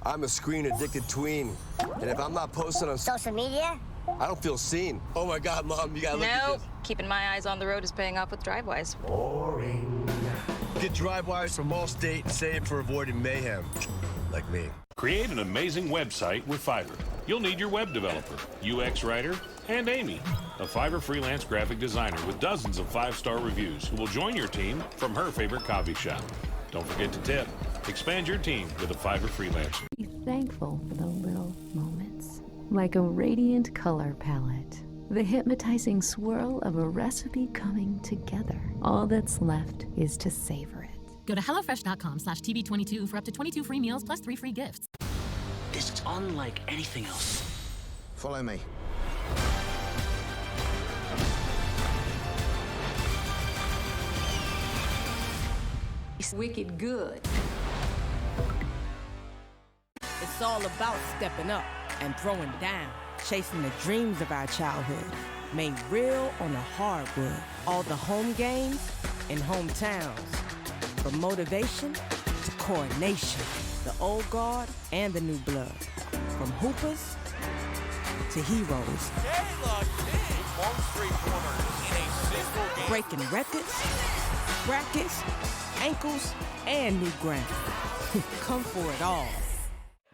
I'm a screen-addicted tween, and if I'm not posted on social media, I don't feel seen. Oh my God, Mom, you gotta look at this. Keeping my eyes on the road is paying off with DriveWise. Boring. Get DriveWise from Allstate and save for avoiding mayhem, like me. Create an amazing website with Fiverr. you'll need your web developer, UX writer, and Amy, a Fiverr freelance graphic designer with dozens of 5-star reviews who will join your team from her favorite coffee shop. Don't forget to tip. Expand your team with a Fiverr freelancer. Be thankful for the little moments, like a radiant color palette, the hypnotizing swirl of a recipe coming together. All that's left is to savor it. Go to HelloFresh.com/TB22 for up to 22 free meals plus 3 free gifts. This is unlike anything else. Follow me. It's wicked good. It's all about stepping up and throwing down, chasing the dreams of our childhood, made real on the hardwood. All the home games and hometowns, from motivation to coronation, the old guard and the new blood, from hoopers to heroes. Breaking records, brackets, ankles, and new ground. Come for it all.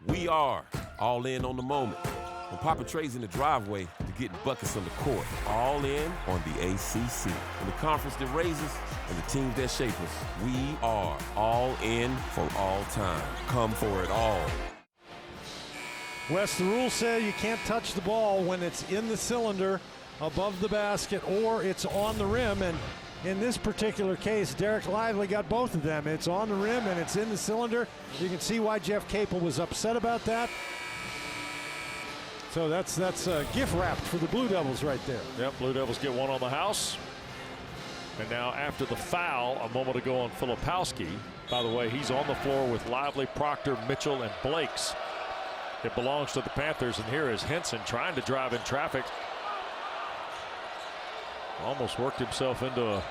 We are all in on the moment. From Papa Trey's in the driveway to getting buckets on the court. All in on the ACC. And the conference that raises and the teams that shape us. We are all in for all time. Come for it all. Wes, the rules say you can't touch the ball when it's in the cylinder above the basket or it's on the rim. And in this particular case, Derek Lively got both of them. It's on the rim and it's in the cylinder. You can see why Jeff Capel was upset about that. So that's gift wrapped for the Blue Devils right there. Yep, Blue Devils get one on the house. And now after the foul a moment ago on Filipowski, by the way, he's on the floor with Lively, Proctor, Mitchell, and Blakes. It belongs to the Panthers, and here is Henson trying to drive in traffic. Almost worked himself into a...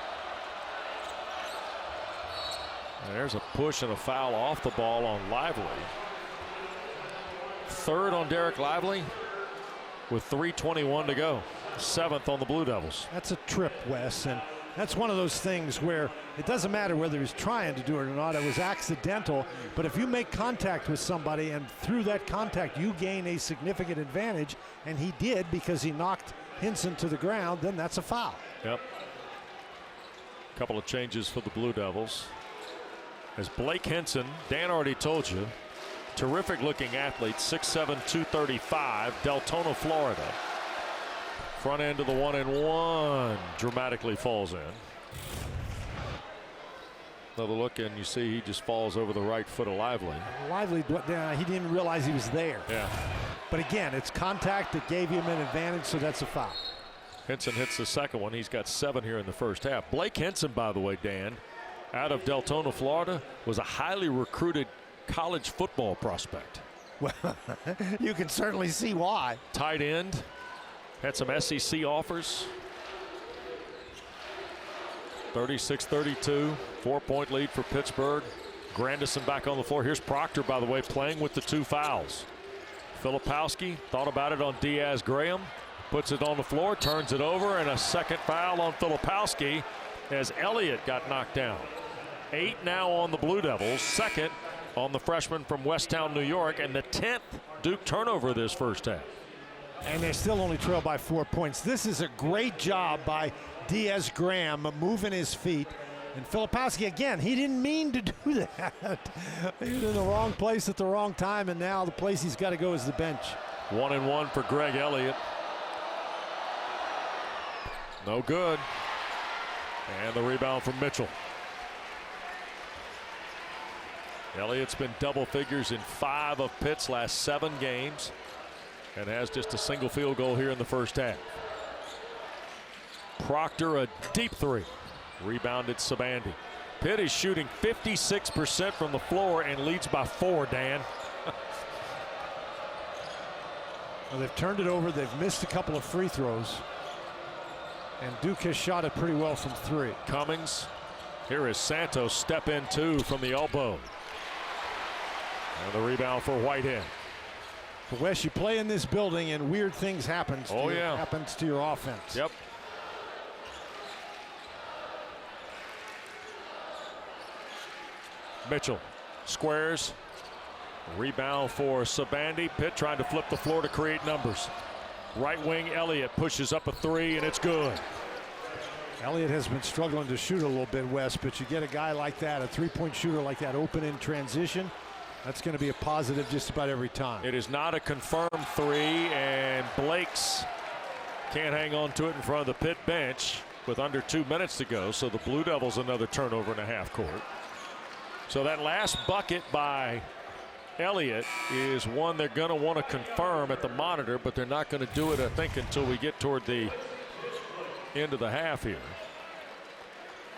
There's a push and a foul off the ball on Lively. Third on Derek Lively with 3:21 to go. 7th on the Blue Devils. That's a trip, Wes, and that's one of those things where it doesn't matter whether he's trying to do it or not. It was accidental, but if you make contact with somebody and through that contact you gain a significant advantage, and he did because he knocked Henson to the ground, then that's a foul. Yep. Couple of changes for the Blue Devils. As Blake Henson, Dan already told you, terrific looking athlete, 6'7", 235, Deltona, Florida. Front end of the 1-and-1 dramatically falls in. Another look, and you see he just falls over the right foot of Lively. Lively, he didn't realize he was there. Yeah. But again, it's contact that gave him an advantage, so that's a foul. Henson hits the second one. He's got 7 here in the first half. Blake Henson, by the way, Dan, out of Deltona, Florida, was a highly recruited college football prospect. Well, you can certainly see why. Tight end, had some SEC offers. 36-32, 4-point lead for Pittsburgh. Grandison back on the floor. Here's Proctor, by the way, playing with the 2 fouls. Filipowski thought about it on Diaz Graham, puts it on the floor, turns it over, and a second foul on Filipowski as Elliott got knocked down. 8 now on the Blue Devils, 2nd on the freshman from Westtown, New York, and the 10th Duke turnover this first half. And they still only trail by 4 points. This is a great job by Diaz Graham moving his feet. And Filipowski, again, he didn't mean to do that. He was in the wrong place at the wrong time, and now the place he's got to go is the bench. 1-and-1 for Greg Elliott. No good. And the rebound from Mitchell. Elliott's been double figures in 5 of Pitt's last 7 games and has just a single field goal here in the first half. Proctor, a deep 3. Rebounded Sabandi. Pitt is shooting 56% from the floor and leads by 4, Dan. Well, they've turned it over. They've missed a couple of free throws. And Duke has shot it pretty well from 3. Cummings. Here is Santos, step in 2 from the elbow. And the rebound for Whitehead. But Wes, you play in this building and weird things happen to happens to your offense. Yep. Mitchell squares, Rebound for Sabandi. Pitt trying to flip the floor to create numbers. Right wing Elliott pushes up a three, and it's good. Elliott has been struggling to shoot a little bit, Wes, but you get a guy like that, a three-point shooter like that, open in transition, that's going to be a positive just about every time. It is not a confirmed three, and Blake's can't hang on to it in front of the Pitt bench with under 2 minutes to go, so the Blue Devils another turnover in the half court. So that last bucket by Elliott is one they're going to want to confirm at the monitor, but they're not going to do it, I think, until we get toward the end of the half here.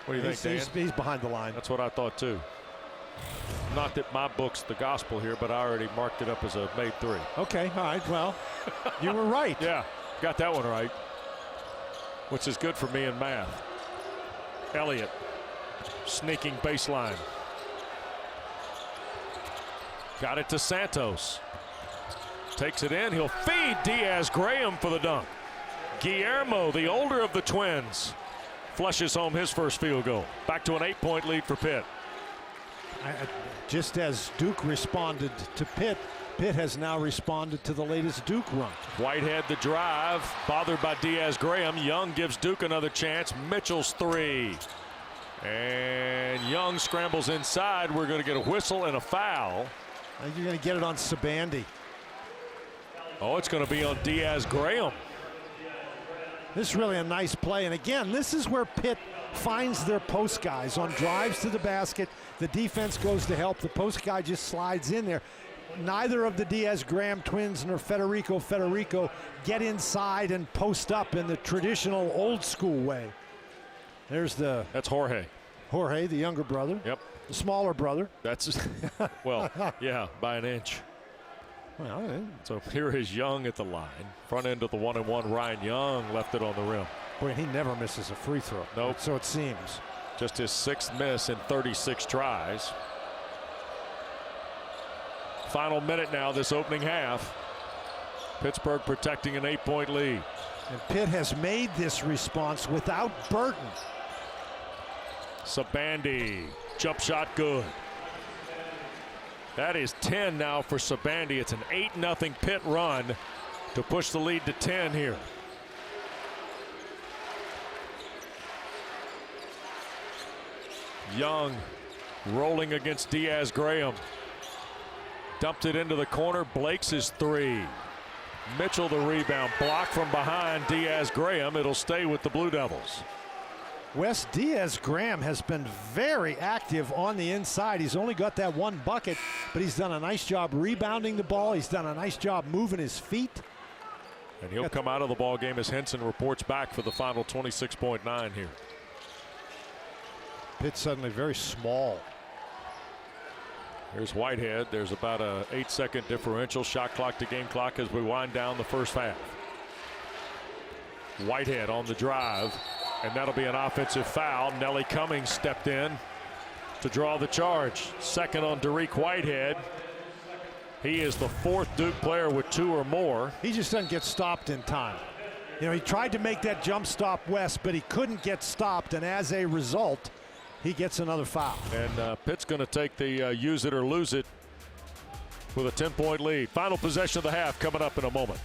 What do you think, Dan? He's behind the line. That's what I thought too. Not that my book's the gospel here, but I already marked it up as a made three. Okay, all right, well, you were right. Yeah, got that one right, which is good for me in math. Elliott sneaking baseline. Got it to Santos. Takes it in. He'll feed Diaz-Graham for the dunk. Guillermo, the older of the twins, flushes home his first field goal. Back to an 8-point lead for Pitt. Just as Duke responded to Pitt, Pitt has now responded to the latest Duke run. Whitehead the drive, bothered by Diaz-Graham. Young gives Duke another chance. Mitchell's three. And Young scrambles inside. We're going to get a whistle and a foul. I think you're going to get it on Sabandi. Oh, it's going to be on Diaz-Graham. This is really a nice play. And again, this is where Pitt finds their post guys on drives to the basket. The defense goes to help. The post guy just slides in there. Neither of the Diaz-Graham twins nor Federico get inside and post up in the traditional old school way. That's Jorge. Jorge, the younger brother. Yep. The smaller brother. That's, well, yeah, by an inch. Well, so here is Young at the line. Front end of the 1-and-1. Ryan Young left it on the rim. Boy, he never misses a free throw. Nope. So it seems. Just his 6th miss in 36 tries. Final minute now, this opening half. Pittsburgh protecting an 8-point lead. And Pitt has made this response without Burton. Sabandi, jump shot good. That is 10 now for Sabandi. It's an 8-0 Pitt run to push the lead to 10 here. Young rolling against Diaz-Graham. Dumped it into the corner. Blake's his three. Mitchell the rebound. Blocked from behind Diaz-Graham. It'll stay with the Blue Devils. Wes, Diaz-Graham has been very active on the inside. He's only got that one bucket, but he's done a nice job rebounding the ball. He's done a nice job moving his feet. And he'll come out of the ball game as Henson reports back for the final 26.9 here. Pitt suddenly very small. Here's Whitehead. There's about a 8-second differential. Shot clock to game clock as we wind down the first half. Whitehead on the drive, and that'll be an offensive foul. Nelly Cummings stepped in to draw the charge. Second on Derek Whitehead. He is the 4th Duke player with 2 or more. He just doesn't get stopped in time. You know, he tried to make that jump stop, Wes, but he couldn't get stopped, and as a result, he gets another foul. And Pitt's going to take the use it or lose it with a 10-point lead. Final possession of the half coming up in a moment.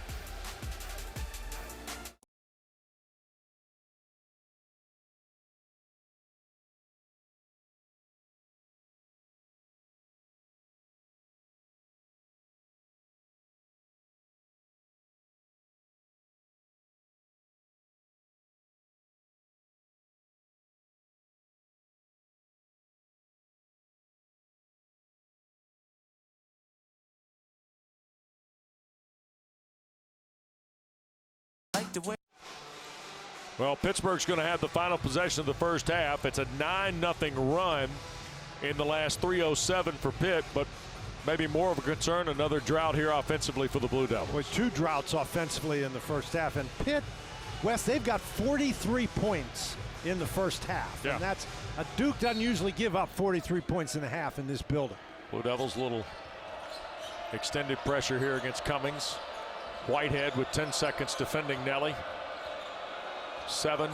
Well, Pittsburgh's going to have the final possession of the first half. It's a 9-0 run in the last 3:07 for Pitt, but maybe more of a concern, another drought here offensively for the Blue Devils. With 2 droughts offensively in the first half. And Pitt, Wes, they've got 43 points in the first half. Yeah. And that's, Duke doesn't usually give up 43 points in a half in this building. Blue Devils, little extended pressure here against Cummings. Whitehead with 10 seconds defending Nelly. 7.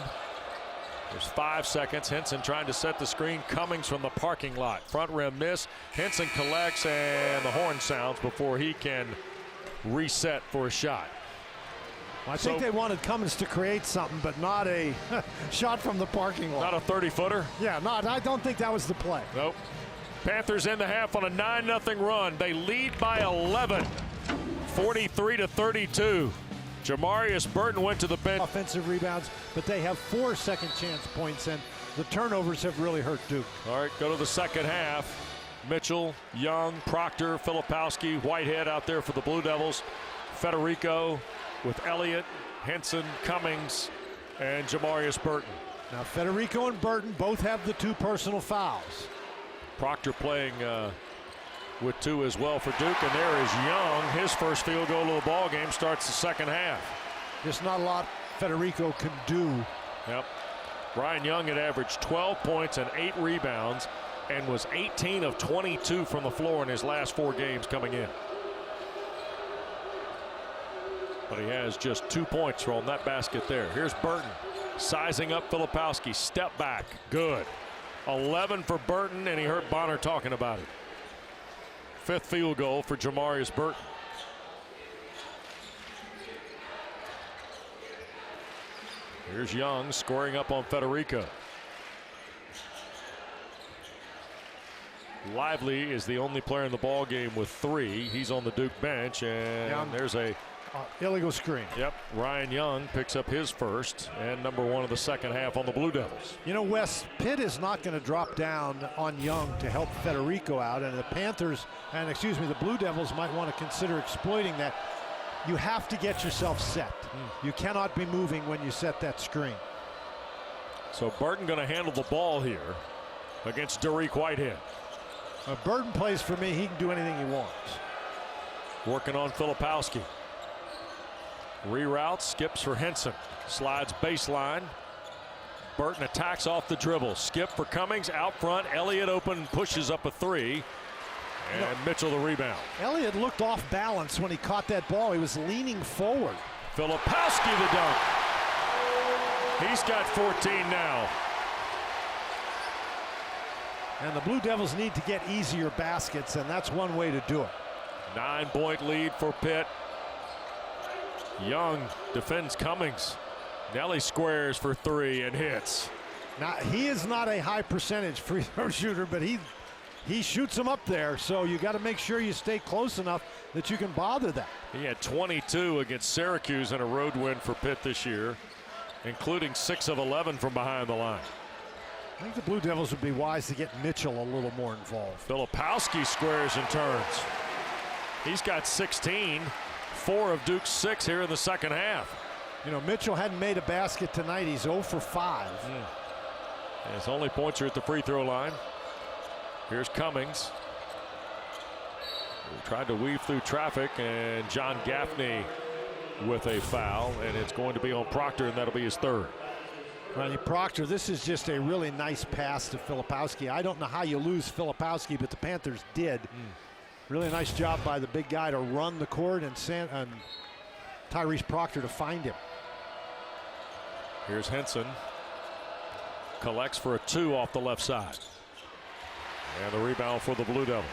There's 5 seconds. Henson trying to set the screen. Cummings from the parking lot. Front rim miss. Henson collects, and the horn sounds before he can reset for a shot. I think they wanted Cummings to create something, but not a shot from the parking lot. Not a 30-footer? Yeah, I don't think that was the play. Nope. Panthers in the half on a 9-0 run. They lead by 11, 43-32. Jamarius Burton went to the bench. Offensive rebounds, but they have 4 second chance points, and the turnovers have really hurt Duke. All right, go to the second half. Mitchell, Young, Proctor, Filipowski, Whitehead out there for the Blue Devils. Federico with Elliott, Henson, Cummings, and Jamarius Burton. Now Federico and Burton both have the 2 personal fouls. Proctor playing with 2 as well for Duke, and there is Young. His first field goal of the ball game starts the second half. There's not a lot Federico can do. Yep. Ryan Young had averaged 12 points and 8 rebounds and was 18 of 22 from the floor in his last 4 games coming in. But he has just 2 points from that basket there. Here's Burton sizing up Filipowski. Step back. Good. 11 for Burton, and he heard Bonner talking about it. 5th field goal for Jamarius Burton. Here's Young scoring up on Federico. Lively is the only player in the ball game with 3. He's on the Duke bench, and there's a illegal screen. Yep, Ryan Young picks up his first and number 1 of the second half on the Blue Devils. You know, Wes, Pitt is not going to drop down on Young to help Federico out, and the Panthers, and excuse me, the Blue Devils might want to consider exploiting that. You have to get yourself set. You cannot be moving when you set that screen. So Burton going to handle the ball here against Tyrese Whitehead. Burton plays for me. He can do anything he wants. Working on Filipowski. Reroutes, skips for Henson. Slides baseline. Burton attacks off the dribble. Skip for Cummings out front. Elliott open, pushes up a 3. And Mitchell the rebound. Elliott looked off balance when he caught that ball. He was leaning forward. Filipowski the dunk. He's got 14 now. And the Blue Devils need to get easier baskets, and that's one way to do it. 9-point lead for Pitt. Young defends Cummings. Nelly squares for 3 and hits. Now, he is not a high percentage free throw shooter, but he shoots them up there, so you got to make sure you stay close enough that you can bother that. He had 22 against Syracuse in a road win for Pitt this year, including 6 of 11 from behind the line. I think the Blue Devils would be wise to get Mitchell a little more involved. Filipowski squares and turns. He's got 16, 4 of Duke's 6 here in the second half. You know, Mitchell hadn't made a basket tonight. He's 0 for 5. His only points are at the free throw line. Here's Cummings. He tried to weave through traffic, and John Gaffney with a foul, and it's going to be on Proctor, and that'll be his 3rd. Ronnie Proctor, this is just a really nice pass to Filipowski. I don't know how you lose Filipowski, but the Panthers did. Really nice job by the big guy to run the court and Tyrese Proctor to find him. Here's Henson. Collects for a 2 off the left side. And the rebound for the Blue Devils.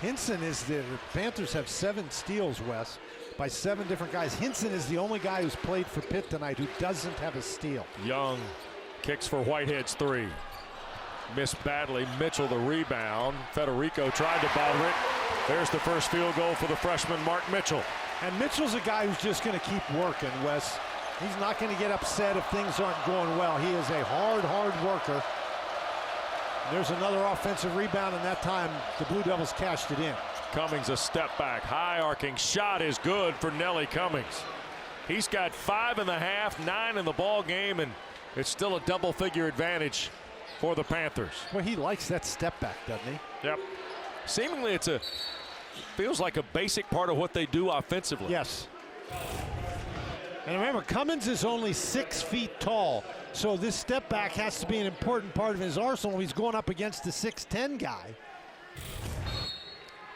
Henson is the Panthers have 7 steals, Wes, by 7 different guys. Henson is the only guy who's played for Pitt tonight who doesn't have a steal. Young kicks for Whitehead's 3. Missed badly. Mitchell the rebound. Federico tried to bother it. There's the first field goal for the freshman Mark Mitchell. And Mitchell's a guy who's just going to keep working, Wes. He's not going to get upset if things aren't going well. He is a hard worker. There's another offensive rebound, and that time the Blue Devils cashed it in. Cummings a step back. High arcing shot is good for Nelly Cummings. He's got 5 in the half, 9 in the ball game, and it's still a double-figure advantage for the Panthers. Well, he likes that step back, doesn't he? Yep. Seemingly feels like a basic part of what they do offensively. Yes. And remember, Cummings is only 6 feet tall, so this step back has to be an important part of his arsenal. He's going up against the 6'10" guy.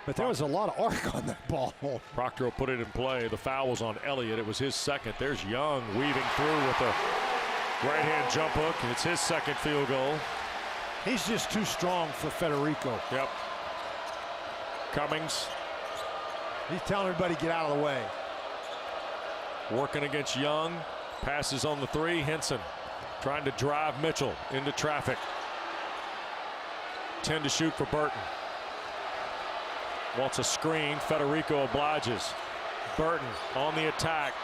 But there was a lot of arc on that ball. Proctor will put it in play. The foul was on Elliott. It was his 2nd. There's Young weaving through with a Right hand jump hook. It's his second field goal. He's just too strong for Federico. Yep. Cummings. He's telling everybody get out of the way. Working against Young. Passes on the three. Henson trying to drive Mitchell into traffic. 10 to shoot for Burton. Wants a screen. Federico obliges. Burton on the attack.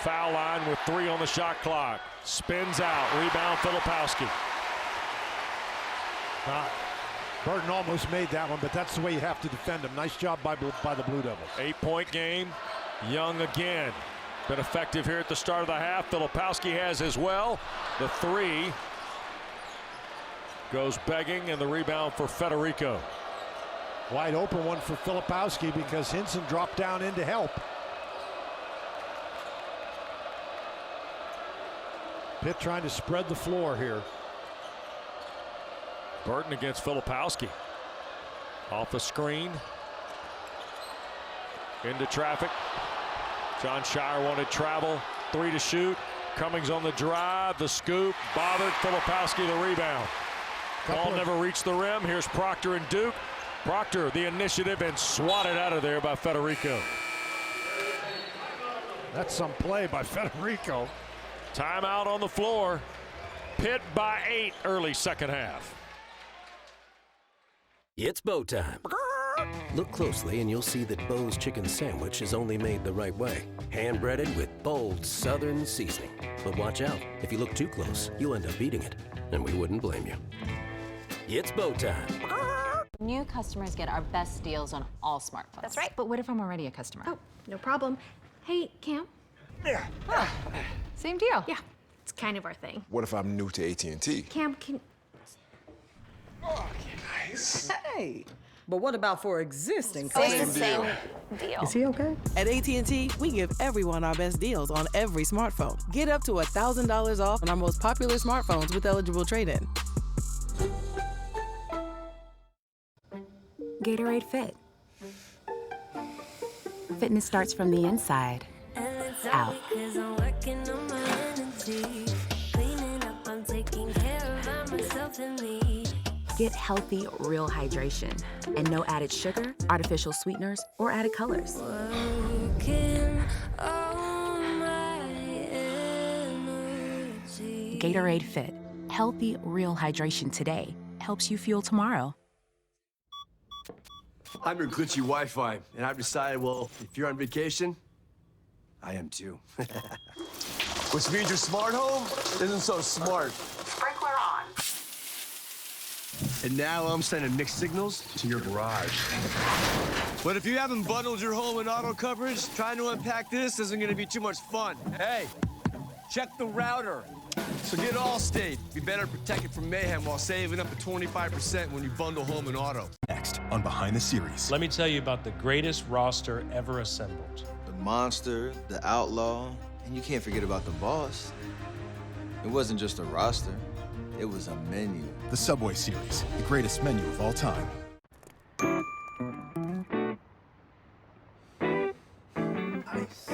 Foul line with 3 on the shot clock. Spins out. Rebound Filipowski. Burton almost made that one, but that's the way you have to defend him. Nice job by the Blue Devils. 8-point game. Young again. Been effective here at the start of the half. Filipowski has as well. The 3 goes begging, and the rebound for Federico. Wide open one for Filipowski because Henson dropped down in to help. Pitt trying to spread the floor here. Burton against Filipowski. Off the screen. Into traffic. John Shire wanted travel. 3 to shoot. Cummings on the drive. The scoop. Bothered. Filipowski the rebound. Ball never reached the rim. Here's Proctor and Duke. Proctor the initiative and swatted out of there by Federico. That's some play by Federico. Timeout on the floor. Pitt by 8 early second half. It's Bo time. Look closely and you'll see that Bo's chicken sandwich is only made the right way. Hand-breaded with bold southern seasoning. But watch out. If you look too close, you'll end up eating it. And we wouldn't blame you. It's Bo time. New customers get our best deals on all smartphones. That's right. But what if I'm already a customer? Oh, no problem. Hey, Cam. Yeah. Oh, same deal. Yeah, it's kind of our thing. What if I'm new to AT&T? Cam, can... Oh, nice. Hey, but what about for existing Same customers? deal. Is he okay? At AT&T, we give everyone our best deals on every smartphone. Get up to $1,000 off on our most popular smartphones with eligible trade-in. Gatorade Fit. Fitness starts from the inside out. Get healthy, real hydration and no added sugar, artificial sweeteners, or added colors. Gatorade Fit. Healthy, real hydration today helps you fuel tomorrow. I'm your glitchy Wi-Fi, and I've decided, well, if you're on vacation, I am too. Which means your smart home isn't so smart. Sprinkler on. And now I'm sending mixed signals to your garage. But if you haven't bundled your home in auto coverage, trying to unpack this isn't gonna be too much fun. Hey, check the router. So get Allstate. Be better protected from mayhem while saving up to 25% when you bundle home and auto. Next on Behind the Series. Let me tell you about the greatest roster ever assembled. The Monster, the Outlaw, and you can't forget about the Boss. It wasn't just a roster, it was a menu. The Subway Series, the greatest menu of all time.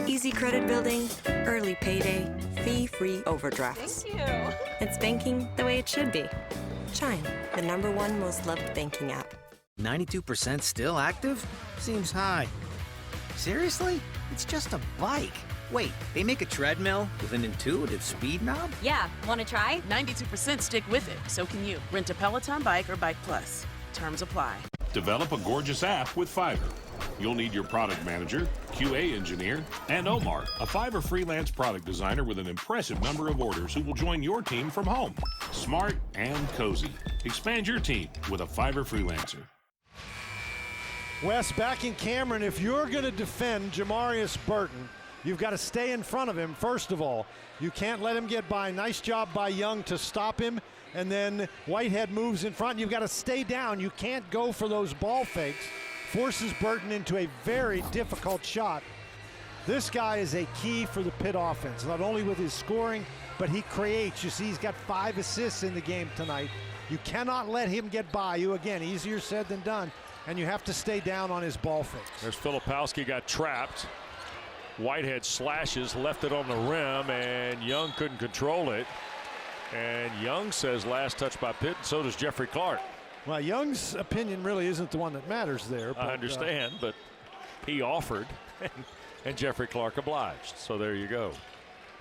Easy credit building, early payday, fee-free overdrafts. Thank you. It's banking the way it should be. Chime, the #1 most loved banking app. 92% still active? Seems high. Seriously? It's just a bike. Wait, they make a treadmill with an intuitive speed knob? Yeah, want to try? 92% stick with it. So can you. Rent a Peloton bike or Bike Plus. Terms apply. Develop a gorgeous app with Fiverr. You'll need your product manager, QA engineer, and Omar, a Fiverr freelance product designer with an impressive number of orders who will join your team from home. Smart and cozy. Expand your team with a Fiverr freelancer. Wes, back in Cameron, if you're going to defend Jamarius Burton, you've got to stay in front of him, first of all. You can't let him get by. Nice job by Young to stop him. And then Whitehead moves in front. You've got to stay down. You can't go for those ball fakes. Forces Burton into a very difficult shot. This guy is a key for the Pitt offense, not only with his scoring, but he creates. You see, he's got 5 assists in the game tonight. You cannot let him get by you. Again, easier said than done. And you have to stay down on his ball fakes. There's Filipowski, got trapped. Whitehead slashes, left it on the rim, and Young couldn't control it. And Young says last touch by Pitt, and so does Jeffrey Clark. Well, Young's opinion really isn't the one that matters there. But, I understand, but he offered, and Jeffrey Clark obliged. So there you go.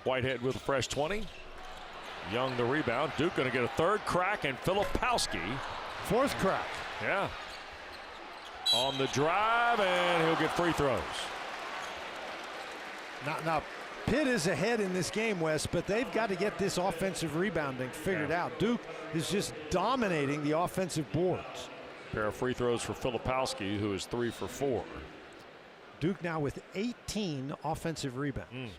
Whitehead with a fresh 20. Young the rebound. Duke going to get a third crack, and Filipowski. Fourth crack. Yeah. On the drive, and he'll get free throws. Now, Pitt is ahead in this game, Wes, but they've got to get this offensive rebounding figured out. Duke is just dominating the offensive boards. Pair of free throws for Filipowski, who is 3 for 4. Duke now with 18 offensive rebounds.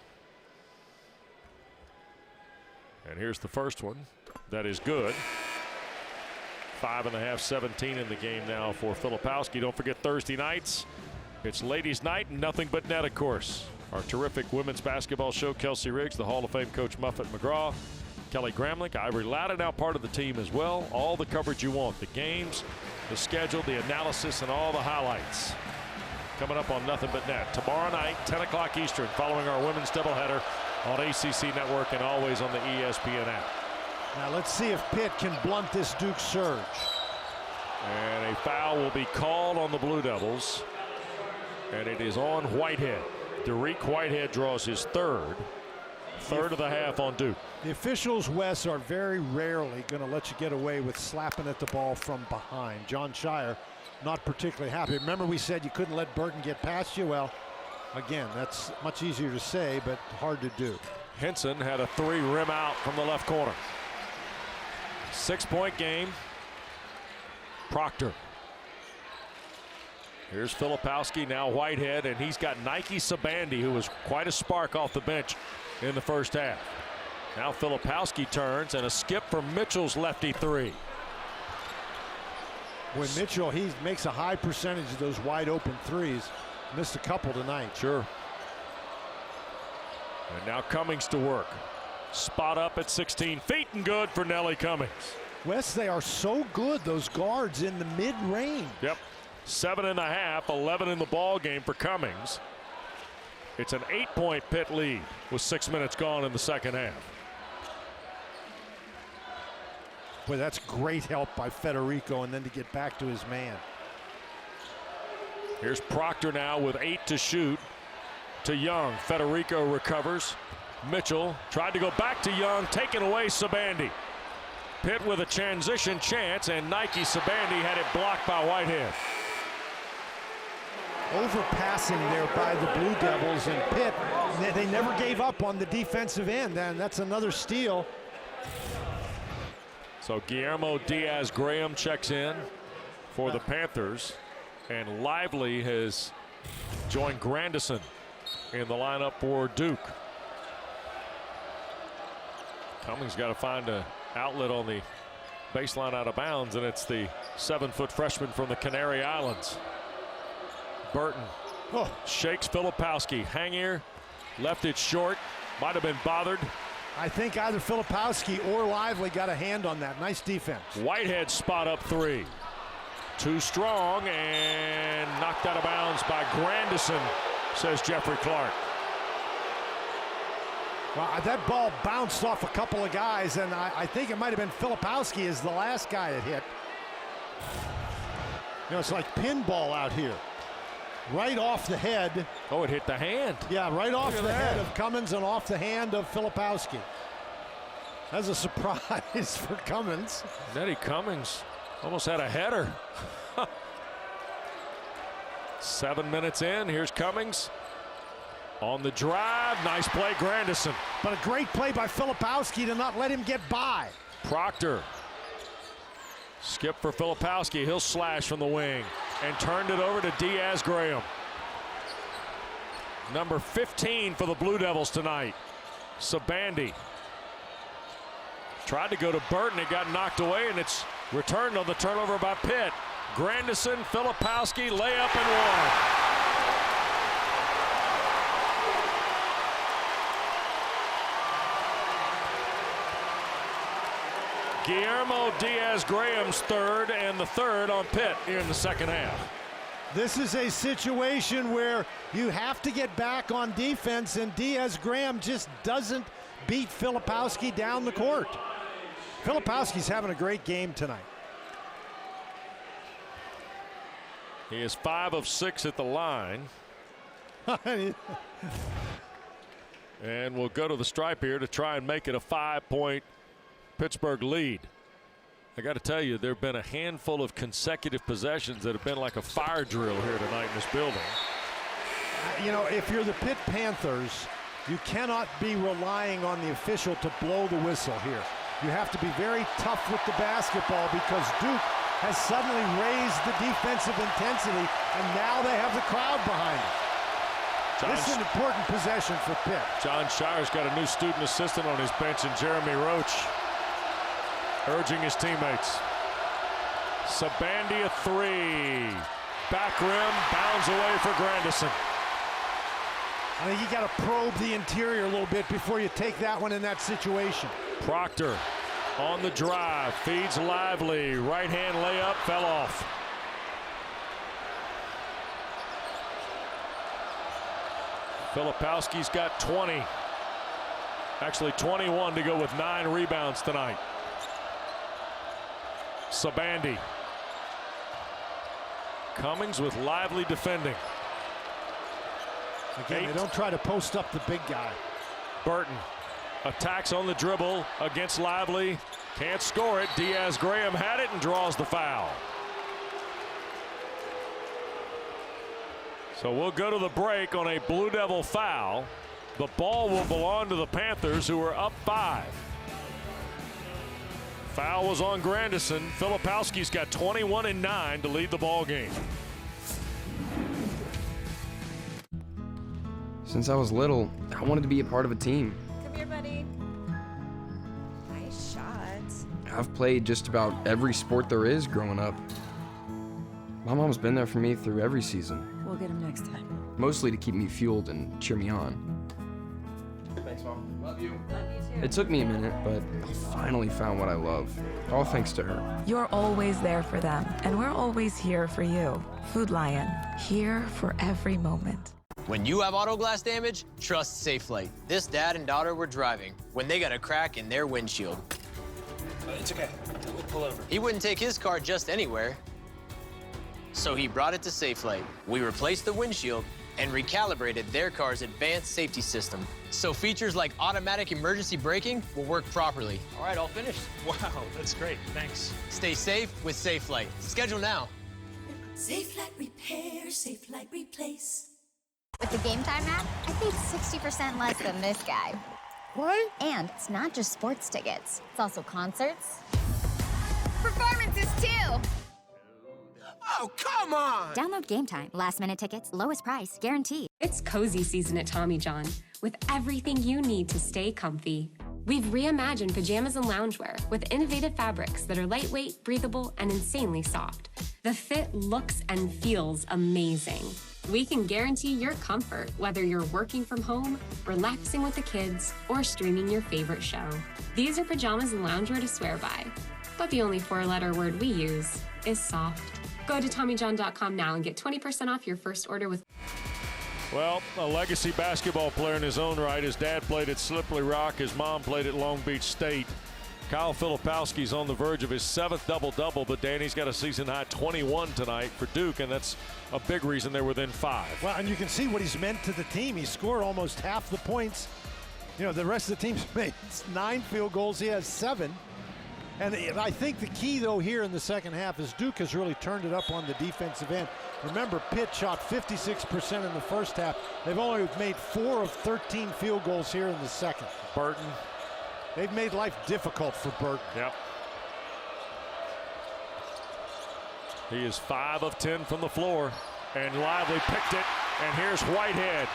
And here's the first one. That is good. 5.5, 17 in the game now for Filipowski. Don't forget Thursday nights. It's ladies' night and nothing but net, of course. Our terrific women's basketball show, Kelsey Riggs, the Hall of Fame coach Muffet McGraw, Kelly Gramlich, Ivory Latta now part of the team as well. All the coverage you want, the games, the schedule, the analysis, and all the highlights. Coming up on Nothing But Net. Tomorrow night, 10 o'clock Eastern, following our women's doubleheader on ACC Network and always on the ESPN app. Now let's see if Pitt can blunt this Duke surge. And a foul will be called on the Blue Devils. And it is on Whitehead. Derek Whitehead draws his third of the half on Duke. The officials, Wes, are very rarely going to let you get away with slapping at the ball from behind. John Shire not particularly happy. Remember we said you couldn't let Burton get past you? Well, again, that's much easier to say, but hard to do. Henson had a 3 rim out from the left corner. 6-point game. Proctor. Here's Filipowski, now Whitehead, and he's got Nike Sabandi, who was quite a spark off the bench in the first half. Now Filipowski turns, and a skip from Mitchell's lefty 3. When Mitchell, he makes a high percentage of those wide open threes. Missed a couple tonight. Sure. And now Cummings to work. Spot up at 16 feet and good for Nellie Cummings. Wes, they are so good, those guards in the mid-range. Yep. 7.5, 11 in the ball game for Cummings. It's an 8-point Pitt lead with 6 minutes gone in the second half. Boy, that's great help by Federico, and then to get back to his man. Here's Proctor now with 8 to shoot. To Young. Federico recovers. Mitchell tried to go back to Young, taken away Sabandi. Pitt with a transition chance, and Nike Sabandi had it blocked by Whitehead. Overpassing there by the Blue Devils, and Pitt, they never gave up on the defensive end, and that's another steal. So Guillermo Diaz-Graham checks in for the Panthers, and Lively has joined Grandison in the lineup for Duke. Cummings got to find an outlet on the baseline out of bounds, and it's the 7-foot freshman from the Canary Islands. Burton shakes Filipowski. Hangier left it short. Might have been bothered. I think either Filipowski or Lively got a hand on that. Nice defense. Whitehead spot up 3. Too strong and knocked out of bounds by Grandison, says Jeffrey Clark. Well, that ball bounced off a couple of guys, and I think it might have been Filipowski as the last guy that hit. You know, it's like pinball out here. Right off the head. Oh, it hit the hand. Yeah, right off the head of Cummins and off the hand of Filipowski. That's a surprise for Cummins. Nettie Cummings almost had a header. 7 minutes in, here's Cummings. On the drive, nice play, Grandison. But a great play by Filipowski to not let him get by. Proctor. Skip for Filipowski. He'll slash from the wing and turned it over to Diaz-Graham. Number 15 for the Blue Devils tonight. Sabandi. Tried to go to Burton. It got knocked away, and it's returned on the turnover by Pitt. Grandison, Filipowski, layup and one. Guillermo Diaz-Graham's third, and the third on Pitt here in the second half. This is a situation where you have to get back on defense, and Diaz-Graham just doesn't beat Filipowski down the court. Filipowski's having a great game tonight. He is 5 of 6 at the line. And we'll go to the stripe here to try and make it a 5-point Pittsburgh lead. I got to tell you, there have been a handful of consecutive possessions that have been like a fire drill here tonight in this building. You know, if you're the Pitt Panthers, you cannot be relying on the official to blow the whistle here. You have to be very tough with the basketball because Duke has suddenly raised the defensive intensity, and now they have the crowd behind them. This is an important possession for Pitt. John Shire's got a new student assistant on his bench, and Jeremy Roach urging his teammates. Sabandia 3. Back rim, bounds away for Grandison. I think you got to probe the interior a little bit before you take that one in that situation. Proctor on the drive, feeds Lively. Right hand layup, fell off. Filipowski's got 20. Actually 21 to go with 9 rebounds tonight. Sabandi. Cummings with Lively defending. Again, they don't try to post up the big guy. Burton attacks on the dribble against Lively. Can't score it. Diaz-Graham had it and draws the foul. So we'll go to the break on a Blue Devil foul. The ball will belong to the Panthers, who are up 5. Foul was on Grandison. Filipowski's got 21 and 9 to lead the ball game. Since I was little, I wanted to be a part of a team. Come here, buddy. Nice shots. I've played just about every sport there is growing up. My mom's been there for me through every season. We'll get him next time. Mostly to keep me fueled and cheer me on. Thanks, Mom. Love you. Love you too. It took me a minute, but I finally found what I love. All thanks to her. You're always there for them, and we're always here for you. Food Lion, here for every moment. When you have auto glass damage, trust SafeLight. This dad and daughter were driving when they got a crack in their windshield. It's okay. We'll pull over. He wouldn't take his car just anywhere, so he brought it to SafeLight. We replaced the windshield and recalibrated their car's advanced safety system, so features like automatic emergency braking will work properly. All right, all finished. Wow, that's great. Thanks. Stay safe with SafeLight. Schedule now. SafeLight Repair, SafeLight Replace. With the Game Time app, I paid 60% less than this guy. What? And it's not just sports tickets. It's also concerts. Performances, too! Oh, come on! Download Game Time. Last-minute tickets, lowest price, guaranteed. It's cozy season at Tommy John, with everything you need to stay comfy. We've reimagined pajamas and loungewear with innovative fabrics that are lightweight, breathable, and insanely soft. The fit looks and feels amazing. We can guarantee your comfort, whether you're working from home, relaxing with the kids, or streaming your favorite show. These are pajamas and loungewear to swear by, but the only 4-letter word we use is soft. Go to TommyJohn.com now and get 20% off your first order with... Well, a legacy basketball player in his own right. His dad played at Slippery Rock. His mom played at Long Beach State. Kyle Filipowski's on the verge of his 7th double-double, but Danny's got a season-high 21 tonight for Duke, and that's a big reason they're within 5. Well, and you can see what he's meant to the team. He scored almost half the points. You know, the rest of the team's made 9 field goals. He has 7. And I think the key, though, here in the second half is Duke has really turned it up on the defensive end. Remember, Pitt shot 56% in the first half. They've only made 4 of 13 field goals here in the second. Burton. They've made life difficult for Burton. Yep. He is 5 of 10 from the floor. And Lively picked it. And here's Whitehead.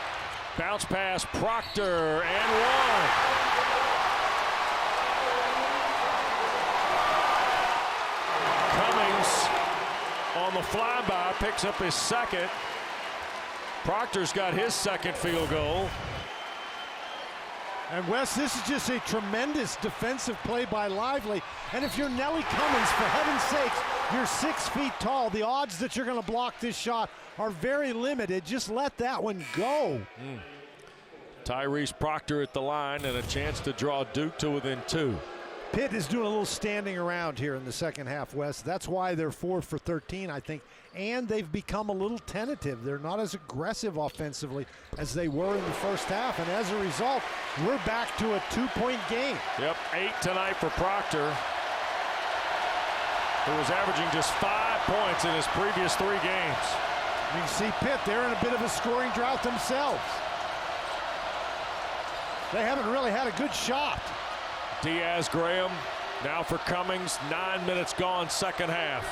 Bounce pass, Proctor, and 1. On the flyby, picks up his second. Proctor's got his second field goal. And Wes, this is just a tremendous defensive play by Lively. And if you're Nelly Cummins, for heaven's sakes, you're 6 feet tall. The odds that you're going to block this shot are very limited. Just let that one go. Tyrese Proctor at the line and a chance to draw Duke to within 2. Pitt is doing a little standing around here in the second half, Wes. That's why they're 4 for 13, I think. And they've become a little tentative. They're not as aggressive offensively as they were in the first half. And as a result, we're back to a 2-point game. Yep, 8 tonight for Proctor, who was averaging just 5 points in his previous 3 games. You can see Pitt, they're in a bit of a scoring drought themselves. They haven't really had a good shot. Diaz-Graham now for Cummings. 9 minutes gone, second half.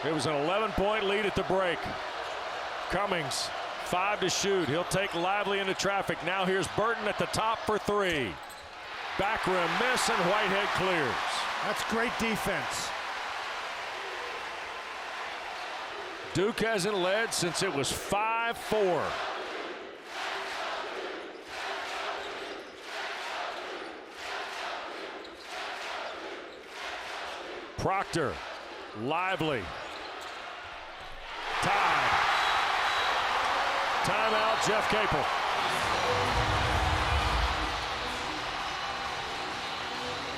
It was an 11-point lead at the break. Cummings, 5 to shoot. He'll take Lively into traffic. Now here's Burton at the top for 3. Back rim miss, and Whitehead clears. That's great defense. Duke hasn't led since it was 5-4. Proctor, Lively. Tied. Timeout, Jeff Capel.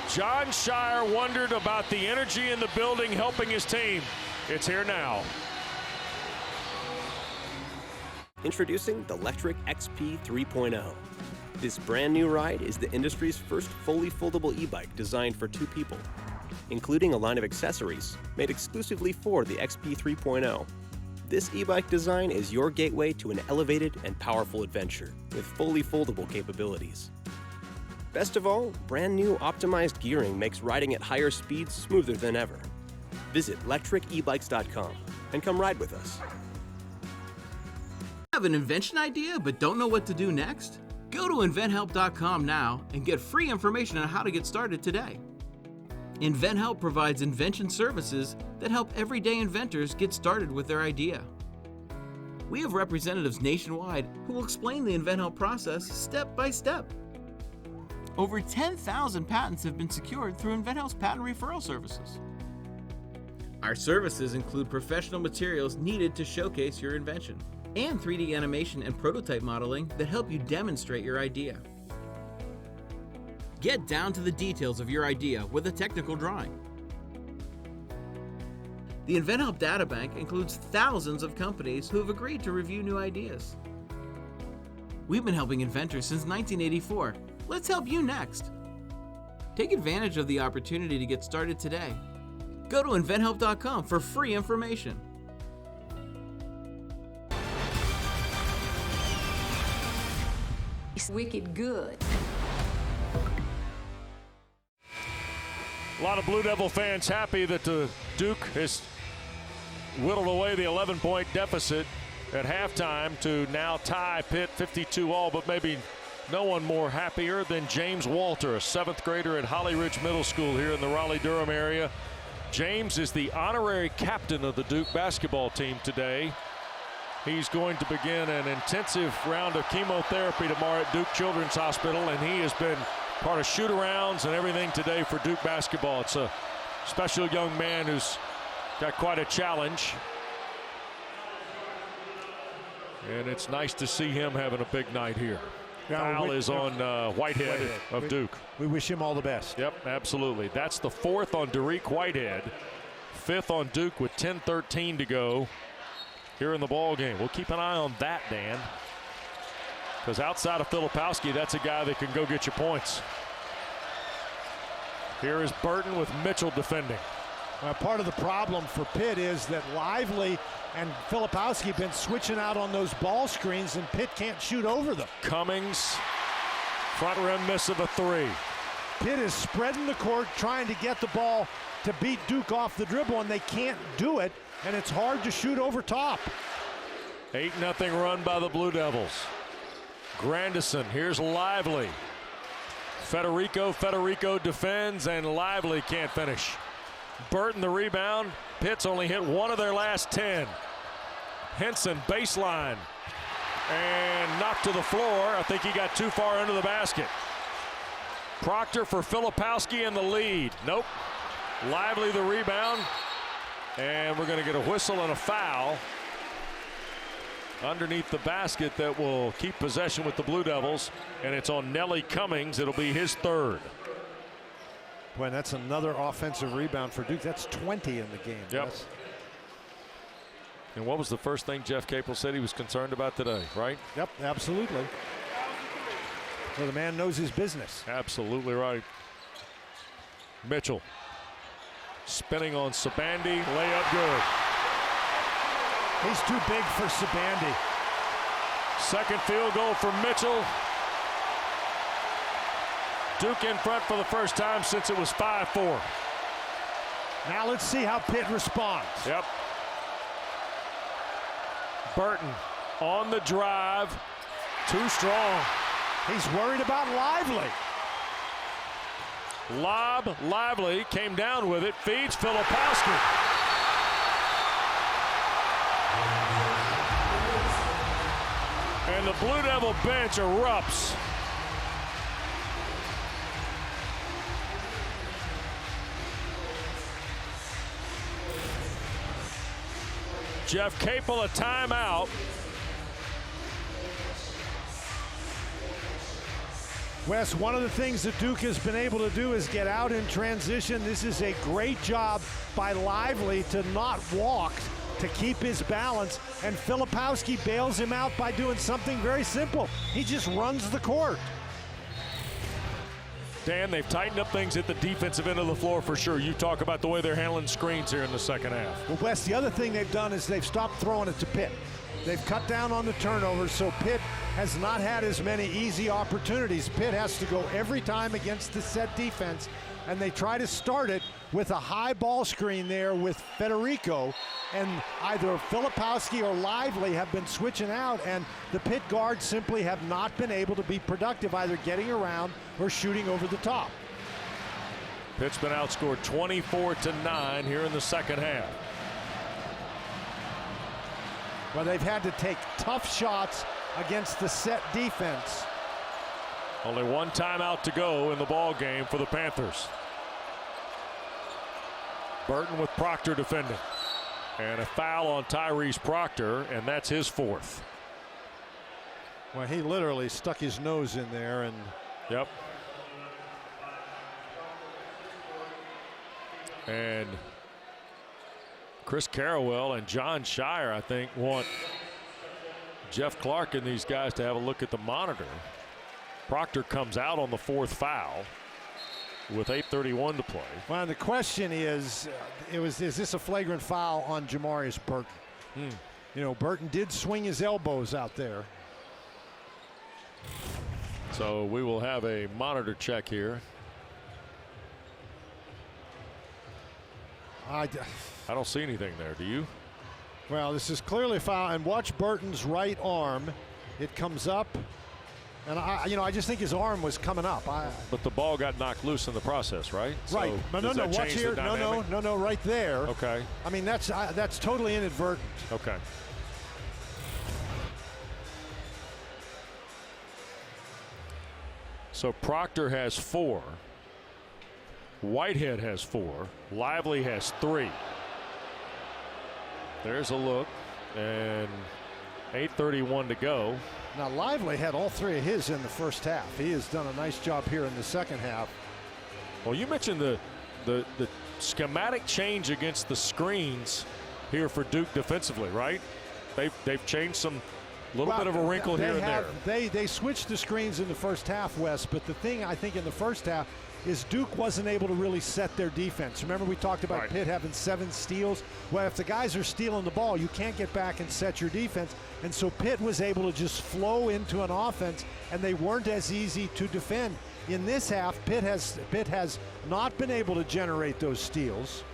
John Shire wondered about the energy in the building helping his team. It's here now. Introducing the Lectric XP 3.0. This brand new ride is the industry's first fully foldable e-bike designed for 2 people, including a line of accessories made exclusively for the XP 3.0. This e-bike design is your gateway to an elevated and powerful adventure with fully foldable capabilities. Best of all, brand new optimized gearing makes riding at higher speeds smoother than ever. Visit lectricebikes.com and come ride with us. Have an invention idea but don't know what to do next? Go to inventhelp.com now and get free information on how to get started today. InventHelp provides invention services that help everyday inventors get started with their idea. We have representatives nationwide who will explain the InventHelp process step by step. Over 10,000 patents have been secured through InventHelp's patent referral services. Our services include professional materials needed to showcase your invention, and 3D animation and prototype modeling that help you demonstrate your idea. Get down to the details of your idea with a technical drawing. The InventHelp Databank includes thousands of companies who have agreed to review new ideas. We've been helping inventors since 1984. Let's help you next. Take advantage of the opportunity to get started today. Go to inventhelp.com for free information. It's wicked good. A lot of Blue Devil fans happy that the Duke has whittled away the 11-point deficit at halftime to now tie Pitt 52-all, but maybe no one more happier than James Walter, a 7th grader at Holly Ridge Middle School here in the Raleigh-Durham area. James is the honorary captain of the Duke basketball team today. He's going to begin an intensive round of chemotherapy tomorrow at Duke Children's Hospital, and he has been part of shoot-arounds and everything today for Duke basketball. It's a special young man who's got quite a challenge. And it's nice to see him having a big night here. Foul is on Whitehead of Duke. We wish him all the best. Yep, absolutely. That's the 4th on Derek Whitehead. 5th on Duke with 10:13 to go here in the ball game. We'll keep an eye on that, Dan, because outside of Filipowski, that's a guy that can go get you points. Here is Burton with Mitchell defending. Part of the problem for Pitt is that Lively and Filipowski have been switching out on those ball screens, and Pitt can't shoot over them. Cummings, front rim miss of a 3. Pitt is spreading the court, trying to get the ball to beat Duke off the dribble, and they can't do it, and it's hard to shoot over top. 8-0 run by the Blue Devils. Grandison, here's Lively. Federico defends, and Lively can't finish. Burton the rebound. Pitt's only hit 1 of their last 10. Henson baseline and knocked to the floor. I think he got too far into the basket. Proctor for Filipowski in the lead. Nope. Lively the rebound, and we're going to get a whistle and a foul underneath the basket that will keep possession with the Blue Devils, and it's on Nelly Cummings. It'll be his 3rd. Boy, that's another offensive rebound for Duke. That's 20 in the game. Yep. And what was the first thing Jeff Capel said he was concerned about today, right? Yep, absolutely. So the man knows his business. Absolutely right. Mitchell spinning on Sabandi, layup good. He's too big for Sabandi. Second field goal for Mitchell. Duke in front for the first time since it was 5-4. Now let's see how Pitt responds. Yep. Burton on the drive. Too strong. He's worried about Lively. Lob, Lively came down with it, feeds Filipowski. And the Blue Devil bench erupts. Jeff Capel a timeout. Wes, one of the things that Duke has been able to do is get out in transition. This is a great job by Lively to not walk, to keep his balance, and Filipowski bails him out by doing something very simple. He just runs the court. Dan, they've tightened up things at the defensive end of the floor for sure. You talk about the way they're handling screens here in the second half. Well, Wes, the other thing they've done is they've stopped throwing it to Pitt. They've cut down on the turnovers, so Pitt has not had as many easy opportunities. Pitt has to go every time against the set defense, and they try to start it with a high ball screen there with Federico, and either Filipowski or Lively have been switching out, and the Pitt guards simply have not been able to be productive, either getting around or shooting over the top. Pitt's been outscored 24-9 here in the second half. Well, they've had to take tough shots against the set defense. Only one timeout to go in the ball game for the Panthers. Burton with Proctor defending. And a foul on Tyrese Proctor, and that's his fourth. Well, he literally stuck his nose in there, and yep. And Chris Carrawell and John Shire, I think, want Jeff Clark and these guys to have a look at the monitor. Proctor comes out on the fourth foul with 8:31 to play. Well, the question is this a flagrant foul on Jamarius Burton? You know, Burton did swing his elbows out there. So we will have a monitor check here. I don't see anything there. Do you? Well, this is clearly a foul, and watch Burton's right arm. It comes up, and I just think his arm was coming up. But the ball got knocked loose in the process, right? Right. So no. Watch here. No. Right there. Okay. I mean, that's totally inadvertent. Okay. So Proctor has 4. Whitehead has 4. Lively has 3. There's a look, and 8:31 to go. Now Lively had all 3 of his in the first half. He has done a nice job here in the second half. Well, you mentioned the schematic change against the screens here for Duke defensively, right? They've changed some little bit of a wrinkle here and there. They switched the screens in the first half, Wes, but the thing I think in the first half is Duke wasn't able to really set their defense. Remember we talked about Pitt having 7 steals? Well, if the guys are stealing the ball, you can't get back and set your defense. And so Pitt was able to just flow into an offense, and they weren't as easy to defend. In this half, Pitt has not been able to generate those steals.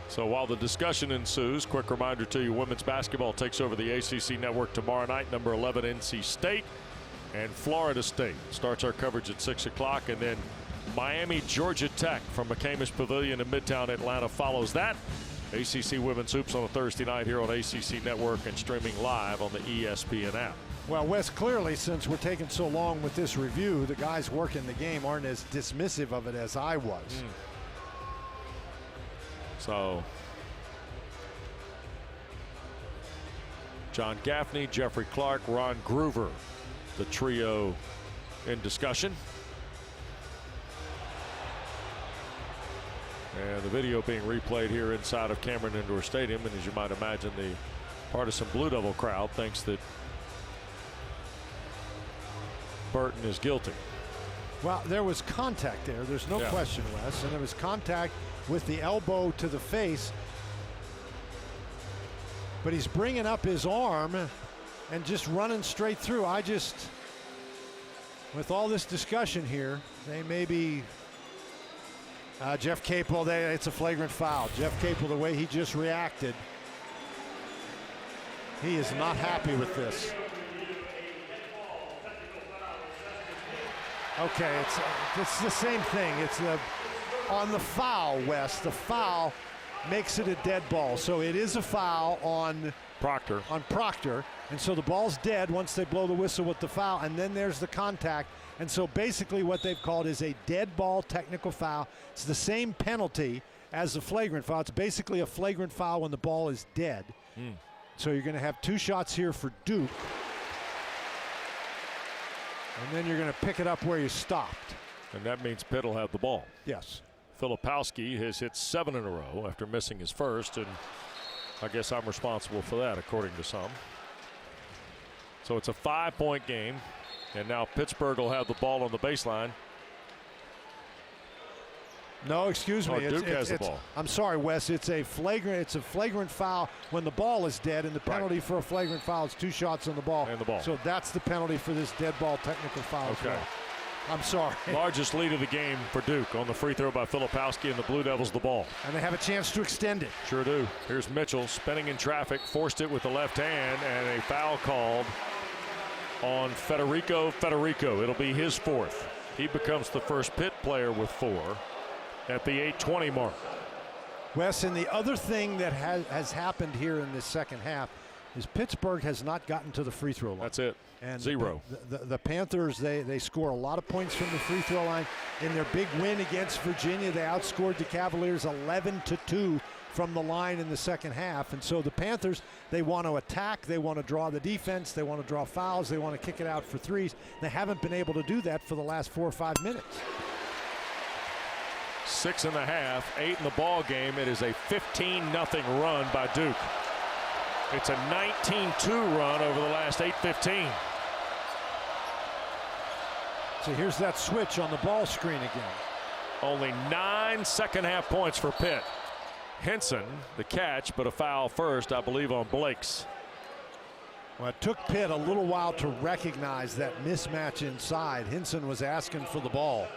So while the discussion ensues, quick reminder to you, women's basketball takes over the ACC network tomorrow night. Number 11 NC State and Florida State starts our coverage at 6 o'clock, and then Miami Georgia Tech from McCamish Pavilion in Midtown Atlanta follows that. ACC Women's Hoops on a Thursday night here on ACC Network and streaming live on the ESPN app. Well, Wes, clearly since we're taking so long with this review, the guys working the game aren't as dismissive of it as I was. So John Gaffney, Jeffrey Clark, Ron Groover, the trio in discussion. And the video being replayed here inside of Cameron Indoor Stadium. And as you might imagine, the partisan Blue Devil crowd thinks that Burton is guilty. Well, there was contact there. There's no question, Wes. And there was contact with the elbow to the face. But he's bringing up his arm and just running straight through. With all this discussion here, they may be Jeff Capel, it's a flagrant foul. Jeff Capel, the way he just reacted, he is not happy with this. Okay, it's the same thing. It's on the foul, Wes. The foul makes it a dead ball. So it is a foul on Proctor. And so the ball's dead once they blow the whistle with the foul, and then there's the contact. And so basically what they've called is a dead ball technical foul. It's the same penalty as a flagrant foul. It's basically a flagrant foul when the ball is dead. So you're going to have 2 shots here for Duke. And then you're going to pick it up where you stopped. And that means Pitt will have the ball. Yes. Filipowski has hit 7 in a row after missing his first, and I guess I'm responsible for that, according to some. So it's a 5-point game, and now Pittsburgh will have the ball on the baseline. No, excuse me. Duke has the ball. I'm sorry, Wes. It's a flagrant foul when the ball is dead, and the penalty for a flagrant foul is 2 shots on the ball. And the ball. So that's the penalty for this dead ball technical foul. Okay. As well. I'm sorry. Largest lead of the game for Duke on the free throw by Filipowski, and the Blue Devils the ball. And they have a chance to extend it. Sure do. Here's Mitchell spinning in traffic, forced it with the left hand, and a foul called on Federico. It'll be his 4th. He becomes the first Pitt player with 4 at the 8:20 mark. Wes, and the other thing that has happened here in this second half is Pittsburgh has not gotten to the free throw line. That's it. And 0. The Panthers, they score a lot of points from the free throw line. In their big win against Virginia, they outscored the Cavaliers 11-2 from the line in the second half. And so the Panthers, they want to attack, they want to draw the defense, they want to draw fouls, they want to kick it out for threes. They haven't been able to do that for the last 4 or 5 minutes. 6.5, 8 in the ball game. It is a 15-0 run by Duke. It's a 19-2 run over the last 8:15. So here's that switch on the ball screen again. Only 9 second-half points for Pitt. Henson, the catch, but a foul first, I believe, on Blake's. Well, it took Pitt a little while to recognize that mismatch inside. Henson was asking for the ball.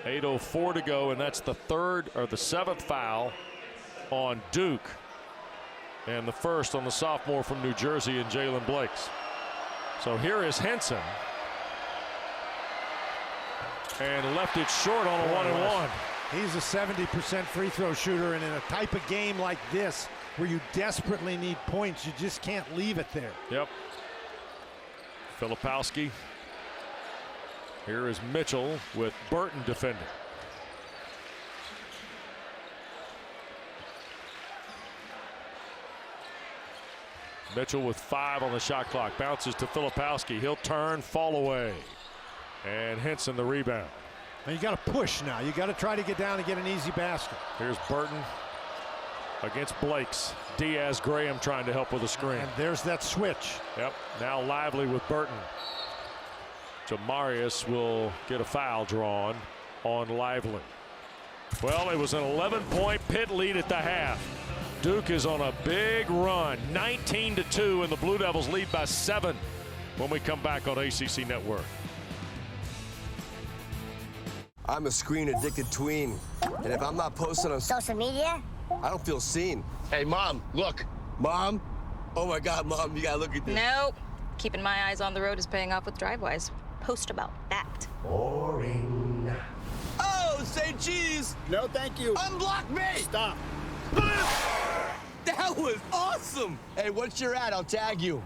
8:04 to go, and that's the 7th foul on Duke, and the first on the sophomore from New Jersey and Jalen Blakes. So here is Henson, and left it short on a 1-and-1. He's a 70% free throw shooter, and in a type of game like this where you desperately need points, you just can't leave it there. Yep. Filipowski. Here is Mitchell with Burton defending. Mitchell with 5 on the shot clock. Bounces to Filipowski. He'll turn, fall away. And Henson the rebound. And you got to push now. You got to try to get down and get an easy basket. Here's Burton against Blake's. Diaz Graham trying to help with a screen. And there's that switch. Yep. Now Lively with Burton. Jamarius will get a foul drawn on Lively. Well, it was an 11-point Pitt lead at the half. Duke is on a big run, 19-2, and the Blue Devils lead by 7 when we come back on ACC Network. I'm a screen-addicted tween, and if I'm not posted on social media, I don't feel seen. Hey, Mom, look. Mom? Oh, my God, Mom, you gotta look at this. Nope. Keeping my eyes on the road is paying off with Drivewise. Post about that. Boring. Oh, say cheese. No, thank you. Unblock me. Stop. That was awesome. Hey, what's your ad? I'll tag you.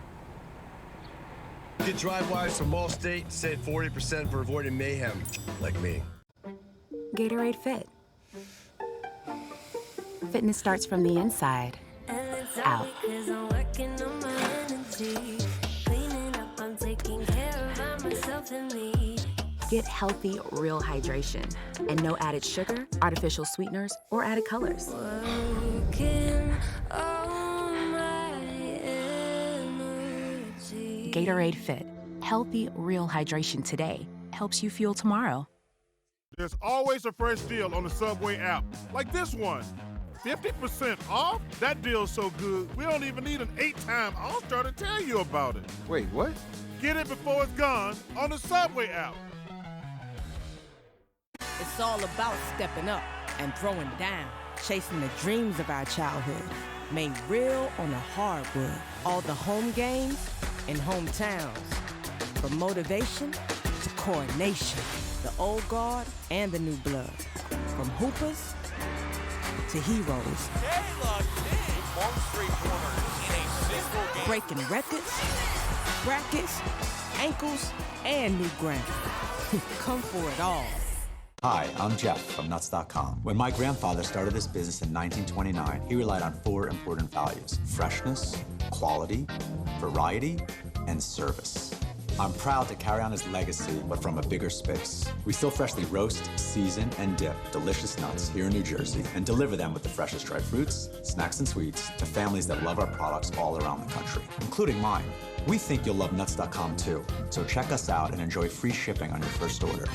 Get Drivewise from Allstate. Save 40% for avoiding mayhem, like me. Gatorade Fit. Fitness starts from the inside out. Get healthy, real hydration. And no added sugar, artificial sweeteners, or added colors. Gatorade Fit. Healthy, real hydration today helps you fuel tomorrow. There's always a fresh deal on the Subway app, like this one. 50% off? That deal's so good, we don't even need an 8-time All-Star to tell you about it. Wait, what? Get it before it's gone on the Subway app. It's all about stepping up and throwing down, chasing the dreams of our childhood, made real on the hardwood. All the home games and hometowns, from motivation to coronation, the old guard and the new blood, from hoopers to heroes. Breaking records, brackets, ankles, and new ground. Come for it all. Hi, I'm Jeff from Nuts.com. When my grandfather started this business in 1929, he relied on 4 important values: freshness, quality, variety, and service. I'm proud to carry on his legacy, but from a bigger space. We still freshly roast, season, and dip delicious nuts here in New Jersey and deliver them with the freshest dried fruits, snacks, and sweets to families that love our products all around the country, including mine. We think you'll love Nuts.com too, so check us out and enjoy free shipping on your first order.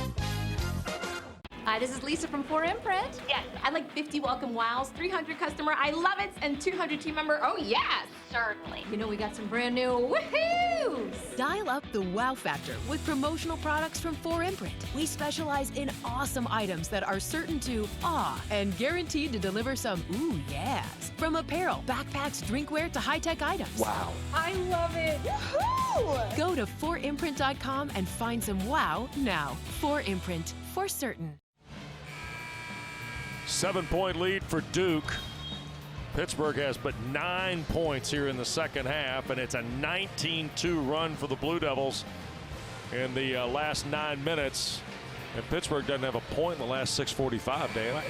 Hi, this is Lisa from 4Imprint. Yes, I'd like 50 welcome wows, 300 customer I love it, and 200 team member oh yes, certainly. You know we got some brand new woohoos. Dial up the wow factor with promotional products from 4Imprint. We specialize in awesome items that are certain to awe and guaranteed to deliver some ooh yes. From apparel, backpacks, drinkware to high-tech items. Wow. I love it. Woohoo! Go to 4imprint.com and find some wow now. 4Imprint, for certain. 7-point lead for Duke. Pittsburgh has but 9 points here in the second half, and it's a 19-2 run for the Blue Devils in the last 9 minutes. And Pittsburgh doesn't have a point in the last 6:45, Dan.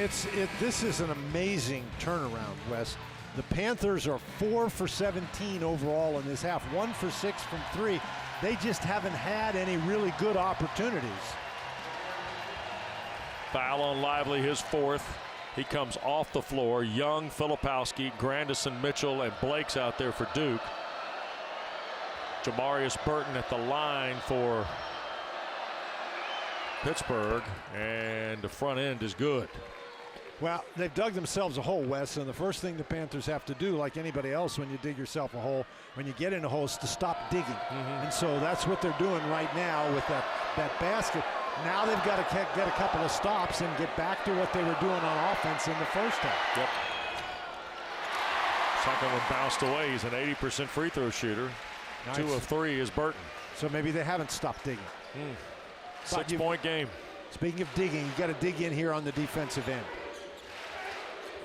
This is an amazing turnaround, Wes. The Panthers are 4 for 17 overall in this half, 1 for 6 from 3. They just haven't had any really good opportunities. Foul on Lively, his 4th. He comes off the floor. Young, Filipowski, Grandison, Mitchell, and Blake's out there for Duke. Jamarius Burton at the line for Pittsburgh, and the front end is good. Well, they've dug themselves a hole, Wes, and the first thing the Panthers have to do, like anybody else when you dig yourself a hole, when you get in a hole, is to stop digging. And so that's what they're doing right now with that basket. Now they've got to get a couple of stops and get back to what they were doing on offense in the first half. Yep. Second one bounced away. He's an 80% free throw shooter. Nice. 2 of 3 is Burton. So maybe they haven't stopped digging. 6-point game. Speaking of digging, you got to dig in here on the defensive end.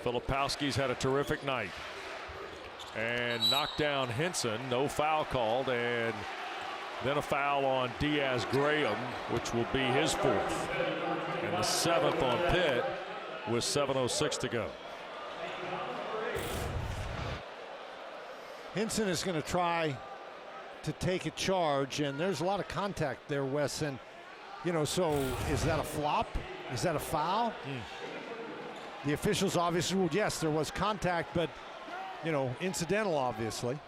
Filipowski's had a terrific night. And knocked down Henson. No foul called. And then a foul on Diaz-Graham, which will be his 4th. And the 7th on Pitt with 7:06 to go. Henson is going to try to take a charge, and there's a lot of contact there, Wes. And, you know, so is that a flop? Is that a foul? The officials obviously ruled yes, there was contact, but, you know, incidental, obviously.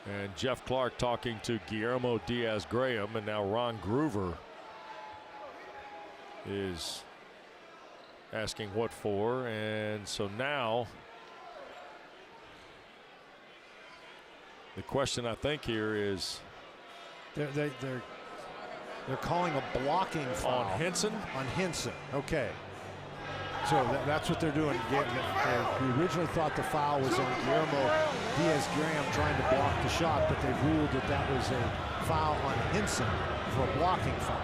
And Jeff Clark talking to Guillermo Diaz-Graham, and now Ron Groover is asking what for. And so now the question I think here is they're calling a blocking foul on Henson. On Henson, okay. So that's what they're doing. We originally thought the foul was on Guillermo Diaz-Graham trying to block the shot, but they've ruled that was a foul on Henson for a blocking foul.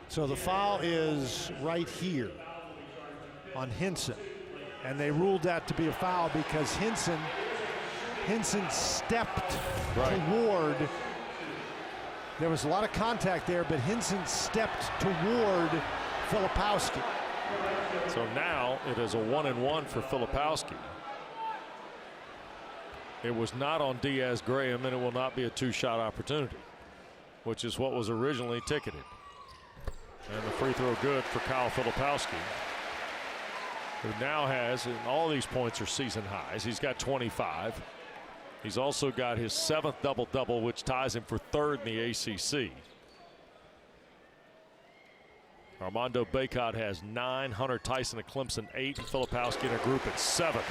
So the foul is right here on Henson, and they ruled that to be a foul because Henson stepped toward. There was a lot of contact there, but Henson stepped toward Filipowski. So now it is a 1-and-1 for Filipowski. It was not on Diaz-Graham, and it will not be a two-shot opportunity, which is what was originally ticketed. And the free throw good for Kyle Filipowski, who now has, and all these points are season highs. He's got 25. He's also got his 7th double-double, which ties him for 3rd in the ACC. Armando Bacot has 9. Hunter Tyson at Clemson 8. Filipowski in a group at 7.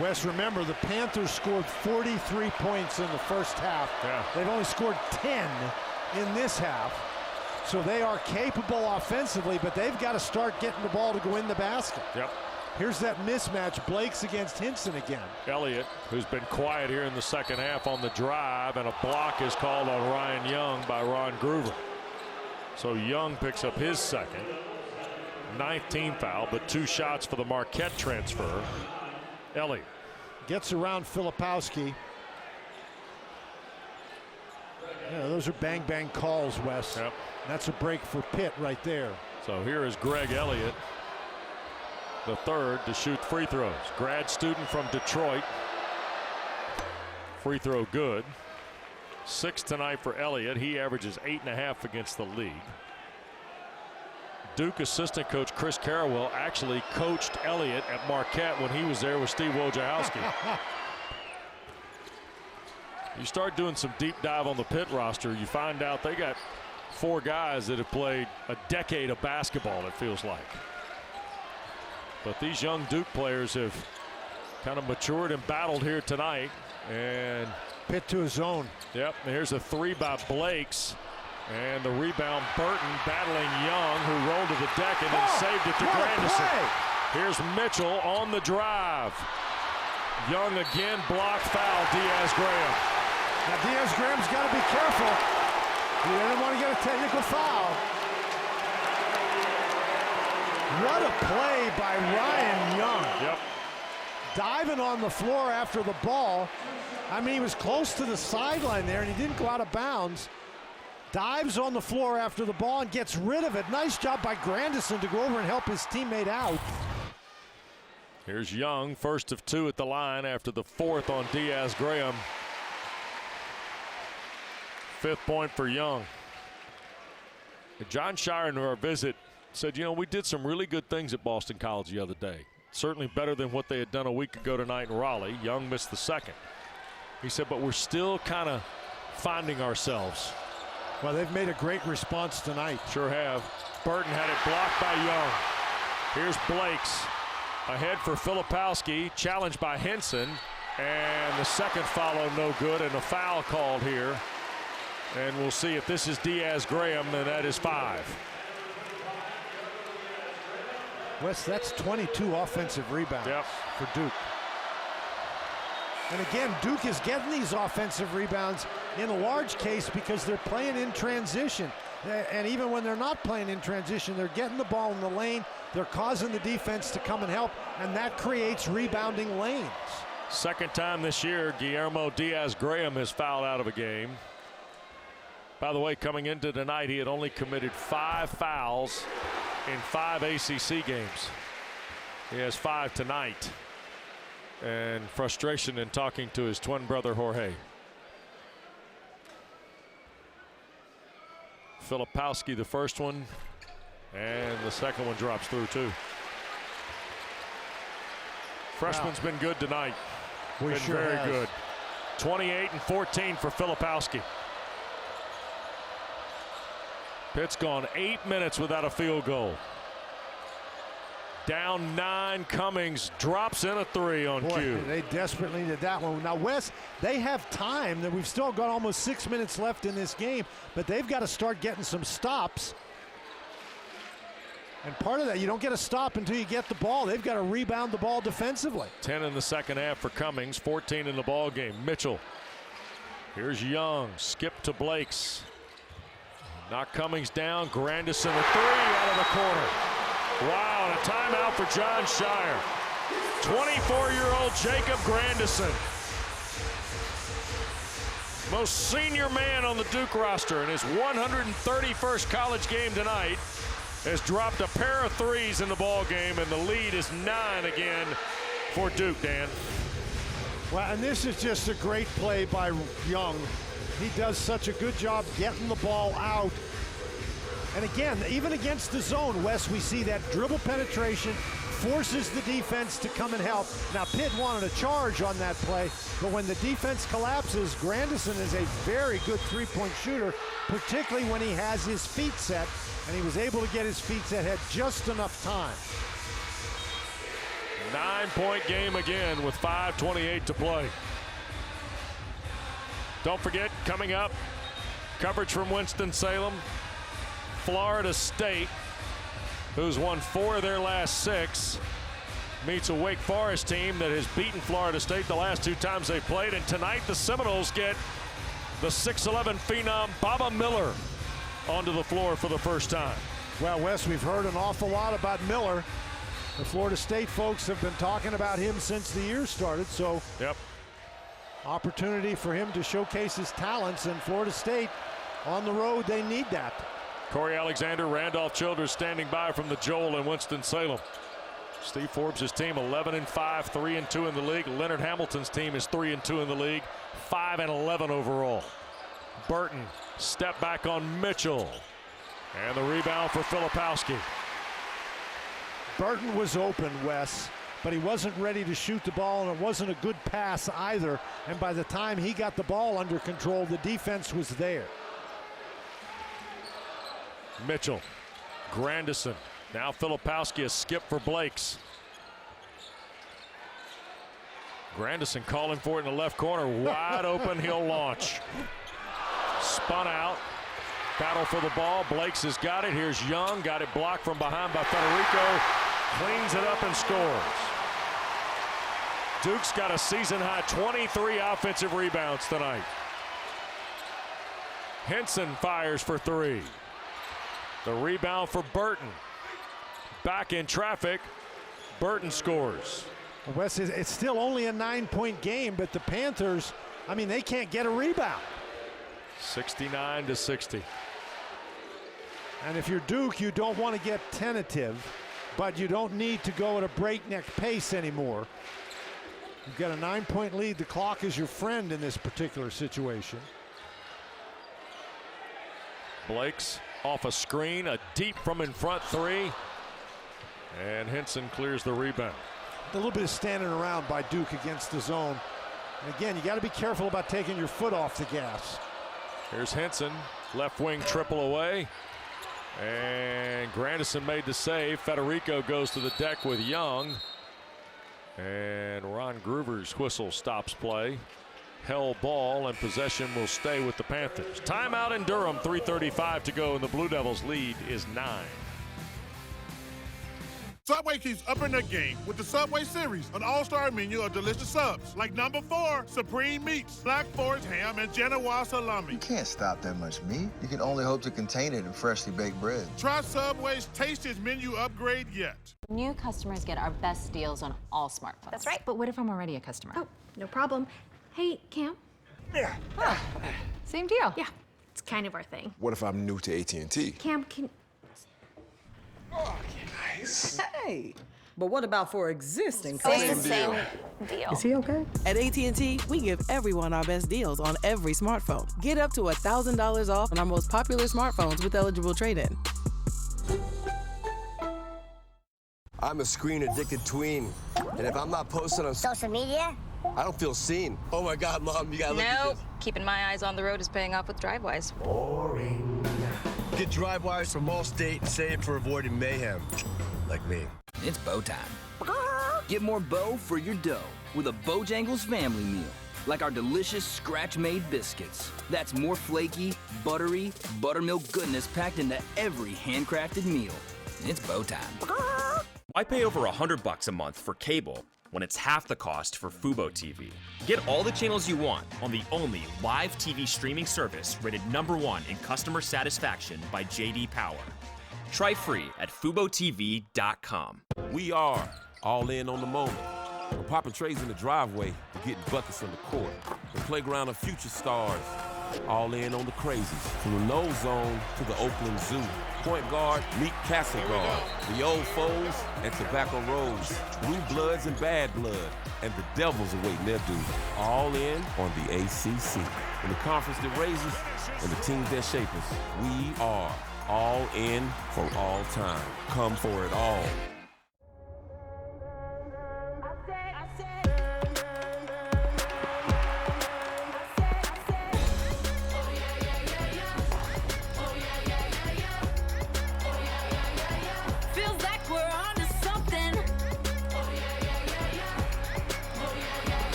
Wes, remember the Panthers scored 43 points in the first half. Yeah. They've only scored 10 in this half. So they are capable offensively, but they've got to start getting the ball to go in the basket. Yep. Here's that mismatch. Blake's against Hinson again. Elliott, who's been quiet here in the second half on the drive, and a block is called on Ryan Young by Ron Groover. So Young picks up his 2nd, 9th team foul, but 2 shots for the Marquette transfer. Elliott gets around Filipowski. Yeah, those are bang-bang calls, Wes. Yep. That's a break for Pitt right there. So here is Greg Elliott, the 3rd to shoot free throws. Grad student from Detroit. Free throw good. 6 tonight for Elliott. He averages 8.5 against the league. Duke assistant coach Chris Carrawell actually coached Elliott at Marquette when he was there with Steve Wojciechowski. You start doing some deep dive on the Pitt roster, you find out they got 4 guys that have played a decade of basketball, it feels like. But these young Duke players have kind of matured and battled here tonight. And Pitt to his own. Yep, and here's a 3 by Blakes. And the rebound, Burton battling Young, who rolled to the deck and then saved it to Grandison. Here's Mitchell on the drive. Young again, block foul, Diaz-Graham. Now Diaz-Graham's got to be careful. He doesn't want to get a technical foul. What a play by Ryan Young. Yep. Diving on the floor after the ball. I mean, he was close to the sideline there, and he didn't go out of bounds. Dives on the floor after the ball and gets rid of it. Nice job by Grandison to go over and help his teammate out. Here's Young, 1st of 2 at the line after the 4th on Diaz-Graham. 5th point for Young. John Shire in our visit said, you know, we did some really good things at Boston College the other day. Certainly better than what they had done a week ago tonight in Raleigh. Young missed the 2nd. He said, but we're still kind of finding ourselves. Well, they've made a great response tonight. Sure have. Burton had it blocked by Young. Here's Blakes. Ahead for Filipowski, challenged by Henson. And the 2nd follow no good, and a foul called here. And we'll see if this is Diaz-Graham, and that is 5. Wes, that's 22 offensive rebounds for Duke. And again, Duke is getting these offensive rebounds in a large case because they're playing in transition. And even when they're not playing in transition, they're getting the ball in the lane. They're causing the defense to come and help, and that creates rebounding lanes. 2nd time this year, Guillermo Diaz-Graham has fouled out of a game. By the way, coming into tonight, he had only committed 5 fouls in 5 ACC games. He has 5 tonight. And frustration in talking to his twin brother Jorge. Filipowski the 1st one, and the 2nd one drops through too. Freshman's been good tonight. Been sure very has. good. 28 and 14 for Filipowski. Pitt's gone 8 minutes without a field goal. Down 9, Cummings drops in a 3 on cue. They desperately needed that one. Now, Wes, they have time. That we've still got almost 6 minutes left in this game, but they've got to start getting some stops. And part of that, you don't get a stop until you get the ball. They've got to rebound the ball defensively. 10 in the 2nd half for Cummings, 14 in the ball game. Mitchell. Here's Young, skip to Blakes. Knock Cummings down, Grandison a 3 out of the corner. Wow, and a timeout for John Shire. 24-year-old Jacob Grandison. Most senior man on the Duke roster in his 131st college game tonight. has dropped a pair of threes in the ball game, and the lead is 9 again for Duke, Dan. Well, and this is just a great play by Young. He does such a good job getting the ball out. And again, even against the zone, Wes, we see that dribble penetration forces the defense to come and help. Now, Pitt wanted a charge on that play, but when the defense collapses, Grandison is a very good three-point shooter, particularly when he has his feet set, and he was able to get his feet set, had just enough time. 9-point game again with 5:28 to play. Don't forget, coming up, coverage from Winston-Salem, Florida State, who's won 4 of their last 6, meets a Wake Forest team that has beaten Florida State the last 2 times they played. And tonight the Seminoles get the 6'11" phenom Baba Miller onto the floor for the first time. Well, Wes, we've heard an awful lot about Miller. The Florida State folks have been talking about him since the year started, so yep. Opportunity for him to showcase his talents, and Florida State on the road, they need that. Corey Alexander, Randolph Childress standing by from the Joel in Winston-Salem. Steve Forbes' team 11-5, 3-2 in the league. Leonard Hamilton's team is 3-2 in the league, 5-11 overall. Burton, step back on Mitchell. And the rebound for Filipowski. Burton was open, Wes, but he wasn't ready to shoot the ball, and it wasn't a good pass either. And by the time he got the ball under control, the defense was there. Mitchell, Grandison, now Filipowski, a skip for Blakes. Grandison calling for it in the left corner, wide open, he'll launch. Spun out, battle for the ball, Blakes has got it, here's Young, got it blocked from behind by Federico, cleans it up and scores. Duke's got a season-high 23 offensive rebounds tonight. Henson fires for 3. The rebound for Burton. Back in traffic, Burton scores. Wes, it's still only a 9-point game, but the Panthers, I mean, they can't get a rebound. 69-60. And if you're Duke, you don't want to get tentative, but you don't need to go at a breakneck pace anymore. You've got a 9-point lead. The clock is your friend in this particular situation. Blakes off a screen, a deep from in front 3. And Henson clears the rebound. A little bit of standing around by Duke against the zone. And again, you got to be careful about taking your foot off the gas. Here's Henson, left wing triple away. And Grandison made the save. Federico goes to the deck with Young. And Ron Groover's whistle stops play. Held ball, and possession will stay with the Panthers. Timeout in Durham, 3:35 to go, and the Blue Devils' lead is 9. Subway keeps upping their game with the Subway Series, an all-star menu of delicious subs, like number 4, Supreme Meats, Black Forest Ham, and Genoa Salami. You can't stop that much meat. You can only hope to contain it in freshly baked bread. Try Subway's tastiest menu upgrade yet. New customers get our best deals on all smartphones. That's right. But what if I'm already a customer? Oh, no problem. Hey, Cam. Yeah. Oh, same deal. Yeah, it's kind of our thing. What if I'm new to AT&T? Cam, can... Nice. Hey, but what about for existing Same customers? deal. Is he okay? At AT&T, we give everyone our best deals on every smartphone. Get up to $1,000 off on our most popular smartphones with eligible trade-in. I'm a screen-addicted tween, and if I'm not posting on Social media? I don't feel seen. Oh my God, Mom, you gotta look at No, this. keeping my eyes on the road is paying off with DriveWise. Boring. Get DriveWise from Allstate and save for avoiding mayhem, like me. It's bow time. Get more bow for your dough with a Bojangles family meal, like our delicious scratch-made biscuits. That's more flaky, buttery, buttermilk goodness packed into every handcrafted meal. It's bow time. I pay over $100 a month for cable when it's half the cost for Fubo TV. Get all the channels you want on the only live TV streaming service rated #1 in customer satisfaction by J.D. Power. Try free at FuboTV.com. We are all in on the moment. We're popping trays in the driveway and getting buckets on the court. The playground of future stars. all in on the crazies. From the no zone to the Oakland Zoo. Point guard, meet castle guard. The old foes and Tobacco Rose. Blue bloods and bad blood. And the Devils awaiting their due. All in on the ACC. In the conference that raises and the teams that shape us, we are all in for all time. Come for it all.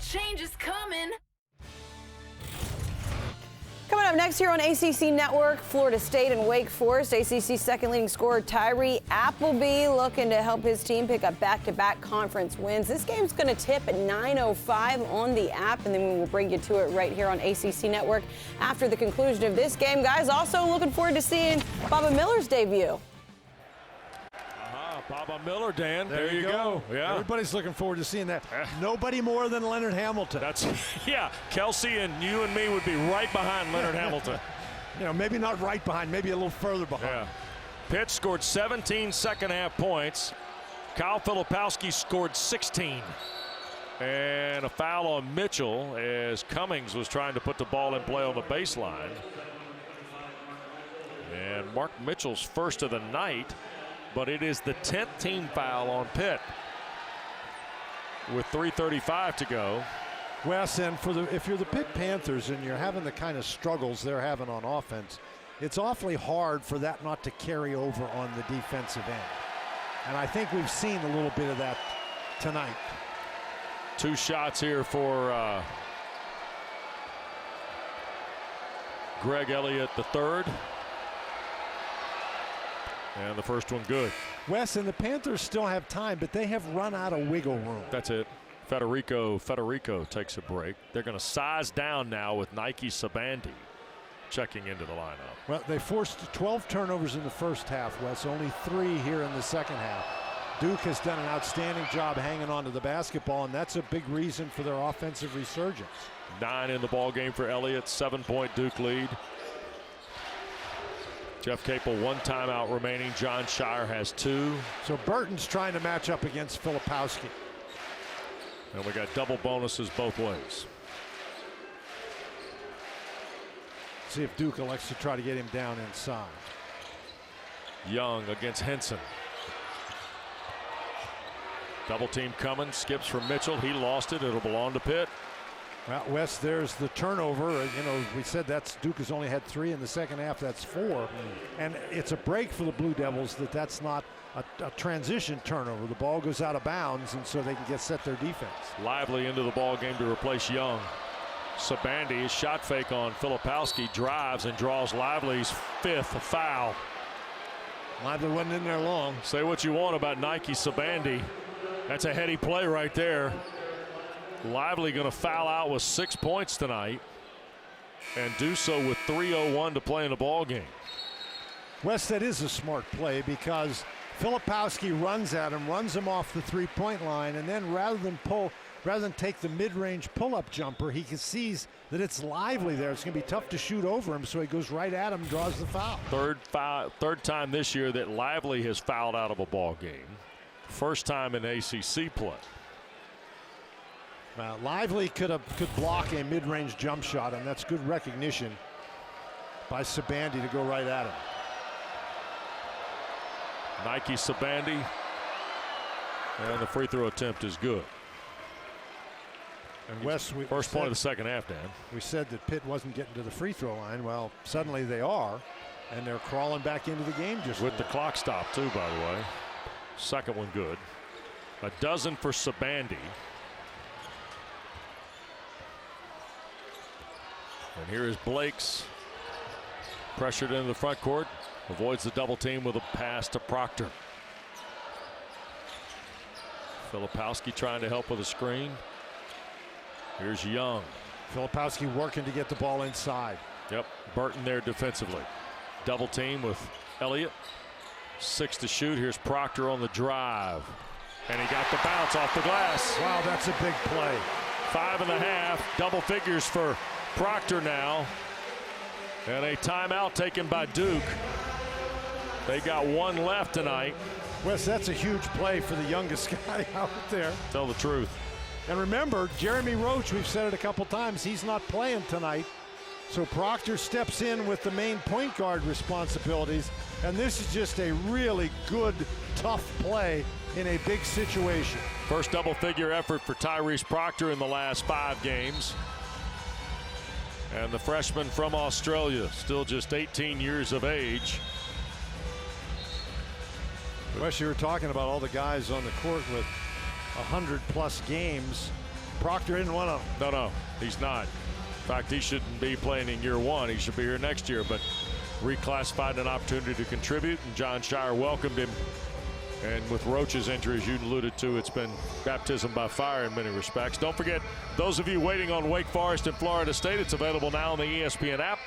Change is coming. Coming up next here on ACC Network, Florida State and Wake Forest. ACC second leading scorer Tyrese Appleby looking to help his team pick up back-to-back conference wins. This game's going to tip at 9:05 on the app, and then we will bring you to it right here on ACC Network after the conclusion of this game. Guys, also looking forward to seeing Baba Miller's debut. Baba Miller, Dan. There you go. Yeah. Everybody's looking forward to seeing that. Nobody more than Leonard Hamilton. Yeah. Kelsey and you and me would be right behind Leonard Hamilton. You know, maybe not right behind, maybe a little further behind. Yeah. Pitt scored 17 second-half points. Kyle Filipowski scored 16. And a foul on Mitchell as Cummings was trying to put the ball in play on the baseline. And Mark Mitchell's first of the night. But it is the 10th team foul on Pitt with 3:35 to go. Wes, and if you're the Pitt Panthers and you're having the kind of struggles they're having on offense, it's awfully hard for that not to carry over on the defensive end. And I think we've seen a little bit of that tonight. Two shots here for Greg Elliott III. And the first one good. Wes, and the Panthers still have time, but they have run out of wiggle room. That's it. Federico takes a break. They're going to size down now with Nike Sabandi checking into the lineup. Well, they forced 12 turnovers in the first half, Wes. Only 3 here in the second half. Duke has done an outstanding job hanging on to the basketball, and that's a big reason for their offensive resurgence. 9 in the ball game for Elliott. 7-point Duke lead. Jeff Capel 1 timeout remaining. John Shire has 2. So Burton's trying to match up against Filipowski. And we got double bonuses both ways. See if Duke elects to try to get him down inside. Young against Henson. Double team coming. Skips from Mitchell. He lost it. It'll belong to Pitt. Well, Wes, there's the turnover. You know, we said Duke has only had 3 in the second half. That's 4. And it's a break for the Blue Devils that's not a transition turnover. The ball goes out of bounds, and so they can set their defense. Lively into the ball game to replace Young. Sabandi, shot fake on Filipowski, drives and draws Lively's 5th foul. Lively wasn't in there long. Say what you want about Nike Sabandi. That's a heady play right there. Lively going to foul out with 6 points tonight and do so with 3:01 to play in the ball game. Wes, that is a smart play because Filipowski runs at him, runs him off the 3-point line, and then rather than take the mid-range pull-up jumper, he sees that it's Lively there. It's going to be tough to shoot over him, so he goes right at him, draws the foul. Third time this year that Lively has fouled out of a ball game. First time in ACC play. Lively could block a mid-range jump shot, and that's good recognition by Sabandi to go right at him. Nike Sabandi, and the free throw attempt is good. And Wes, first point of the second half, Dan. We said that Pitt wasn't getting to the free throw line. Well, suddenly they are, and they're crawling back into the game just with the clock stop too, by the way. Second one good. A dozen for Sabandi. And here is Blake's pressured into the front court, avoids the double team with a pass to Proctor. Filipowski trying to help with a screen. Here's Young. Filipowski working to get the ball inside. Yep, Burton there defensively. Double team with Elliott. 6 to shoot. Here's Proctor on the drive. And he got the bounce off the glass. Wow, that's a big play. 5.5, double figures for Proctor now. And a timeout taken by Duke. They got one left tonight. Wes, that's a huge play for the youngest guy out there. Tell the truth. And remember, Jeremy Roach, we've said it a couple times, he's not playing tonight. So Proctor steps in with the main point guard responsibilities. And this is just a really good, tough play in a big situation. First double-figure effort for Tyrese Proctor in the last 5 games. And the freshman from Australia, still just 18 years of age. Wes, you were talking about all the guys on the court with 100+ games. Proctor didn't want to. No, he's not. In fact, he shouldn't be playing in year 1. He should be here next year, but reclassified an opportunity to contribute, and John Shire welcomed him. And with Roach's injury, as you alluded to, it's been baptism by fire in many respects. Don't forget, those of you waiting on Wake Forest and Florida State, it's available now on the ESPN app.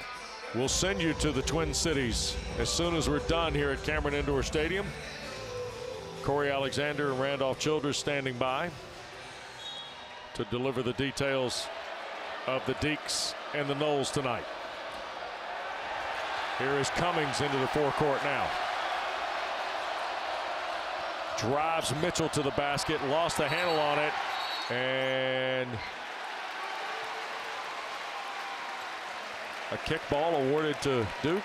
We'll send you to the Twin Cities as soon as we're done here at Cameron Indoor Stadium. Corey Alexander and Randolph Childress standing by to deliver the details of the Deeks and the Noles tonight. Here is Cummings into the forecourt now. Drives Mitchell to the basket, lost the handle on it, and a kick ball awarded to Duke.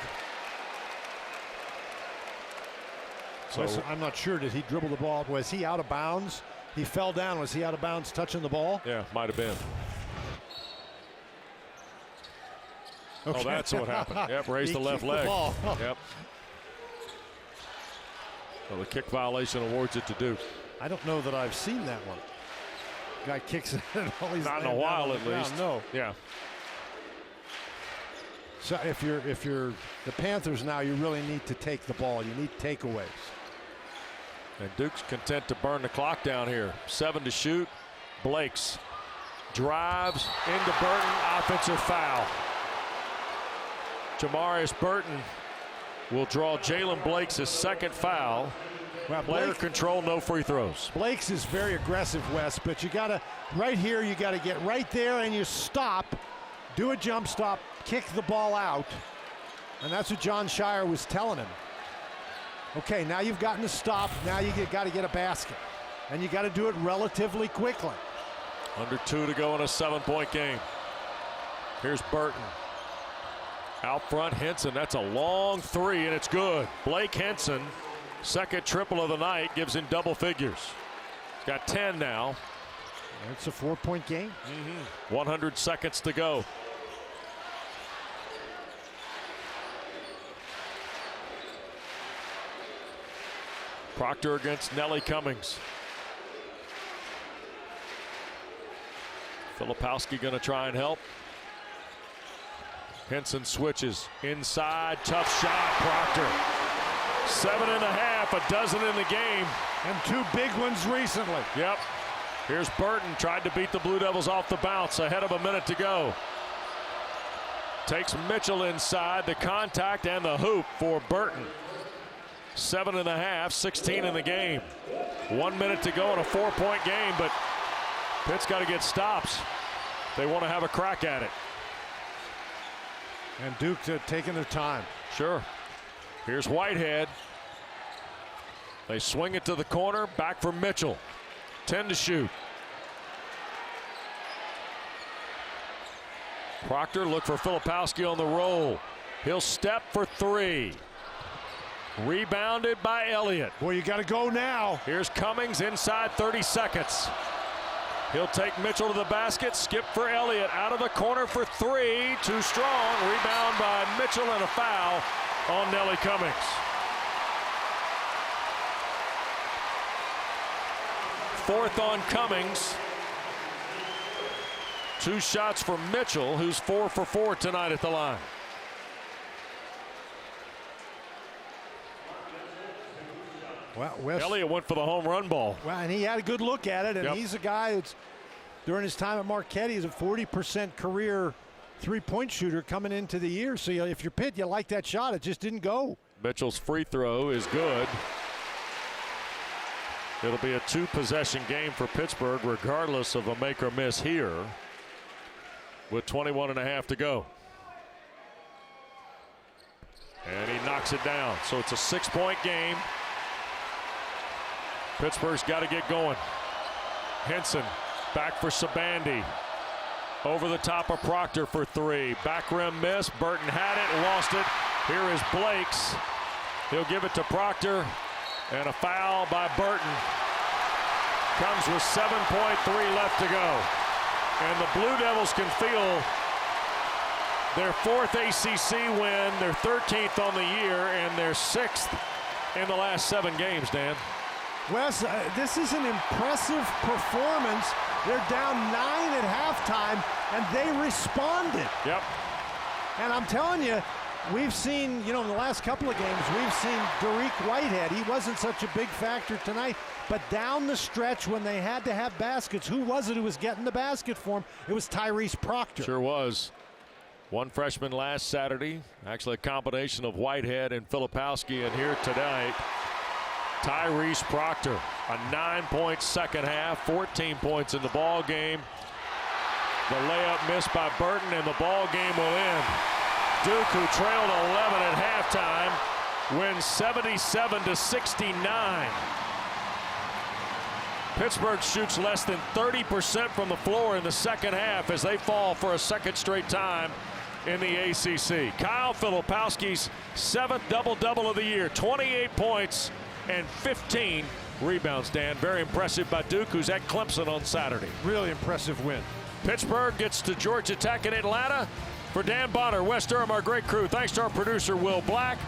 So I'm not sure. Did he dribble the ball? Was he out of bounds? He fell down. Was he out of bounds touching the ball? Yeah, might have been. Okay. Oh, that's what happened. Yep, raised the left leg. Yep. Well, the kick violation awards it to Duke. I don't know that I've seen that one. Guy kicks it while he's not in a while, at least. No. Yeah. So if you're the Panthers now, you really need to take the ball. You need takeaways. And Duke's content to burn the clock down here. 7 to shoot. Blakes drives into Burton. Offensive foul. Jamarius Burton will draw Jalen Blakes his second foul. Well, Player control, no free throws. Blakes is very aggressive, Wes, but you gotta, right here, you gotta get right there and you stop, do a jump stop, kick the ball out. And that's what John Shire was telling him. Okay, now you've gotten to stop, now you gotta get a basket. And you gotta do it relatively quickly. Under 2 to go in a 7-point game. Here's Burton. Out front, Henson, that's a long 3 and it's good. Blake Henson, second triple of the night, gives him double figures. He's got 10 now. It's a 4-point game. 100 seconds to go. Proctor against Nelly Cummings. Filipowski gonna try and help. Henson switches inside, tough shot, Proctor. 7.5, a dozen in the game. And 2 big ones recently. Yep. Here's Burton, tried to beat the Blue Devils off the bounce, ahead of a minute to go. Takes Mitchell inside, the contact and the hoop for Burton. 7.5, 16 in the game. 1 minute to go in a 4-point game, but Pitt's got to get stops. They want to have a crack at it. And Duke taking their time. Sure. Here's Whitehead. They swing it to the corner. Back for Mitchell. 10 to shoot. Proctor look for Filipowski on the roll. He'll step for 3. Rebounded by Elliott. Boy, you got to go now. Here's Cummings inside 30 seconds. He'll take Mitchell to the basket, skip for Elliott, out of the corner for 3, too strong, rebound by Mitchell and a foul on Nelly Cummings. Fourth on Cummings. 2 shots for Mitchell, who's 4 for 4 tonight at the line. Well, Elliott went for the home run ball. Well, and he had a good look at it, and he's a guy that's, during his time at Marquette, he's a 40% career 3-point shooter coming into the year. So if you're Pitt, you like that shot. It just didn't go. Mitchell's free throw is good. It'll be a 2-possession game for Pittsburgh, regardless of a make or miss here, with 21.5 to go. And he knocks it down. So it's a 6-point game. Pittsburgh's got to get going. Henson back for Sabandi. Over the top of Proctor for 3. Back rim miss. Burton had it, lost it. Here is Blake's. He'll give it to Proctor. And a foul by Burton. Comes with 7.3 left to go. And the Blue Devils can feel their 4th ACC win, their 13th on the year, and their 6th in the last 7 games, Dan. Wes, this is an impressive performance. They're down 9 at halftime, and they responded. Yep. And I'm telling you, we've seen, in the last couple of games, we've seen Derek Whitehead. He wasn't such a big factor tonight, but down the stretch when they had to have baskets, who was it who was getting the basket for him? It was Tyrese Proctor. Sure was. One freshman last Saturday, actually a combination of Whitehead and Filipowski, and here tonight, Tyrese Proctor, a 9-point second half, 14 points in the ball game. The layup missed by Burton, and the ball game will end. Duke, who trailed 11 at halftime, wins 77-69. Pittsburgh shoots less than 30% from the floor in the second half as they fall for a second straight time in the ACC. Kyle Filipowski's 7th double-double of the year, 28 points and 15 rebounds, Dan. Very impressive by Duke, who's at Clemson on Saturday. Really impressive win. Pittsburgh gets to Georgia Tech in Atlanta. For Dan Bonner, Wes Durham, our great crew, thanks to our producer, Will Black.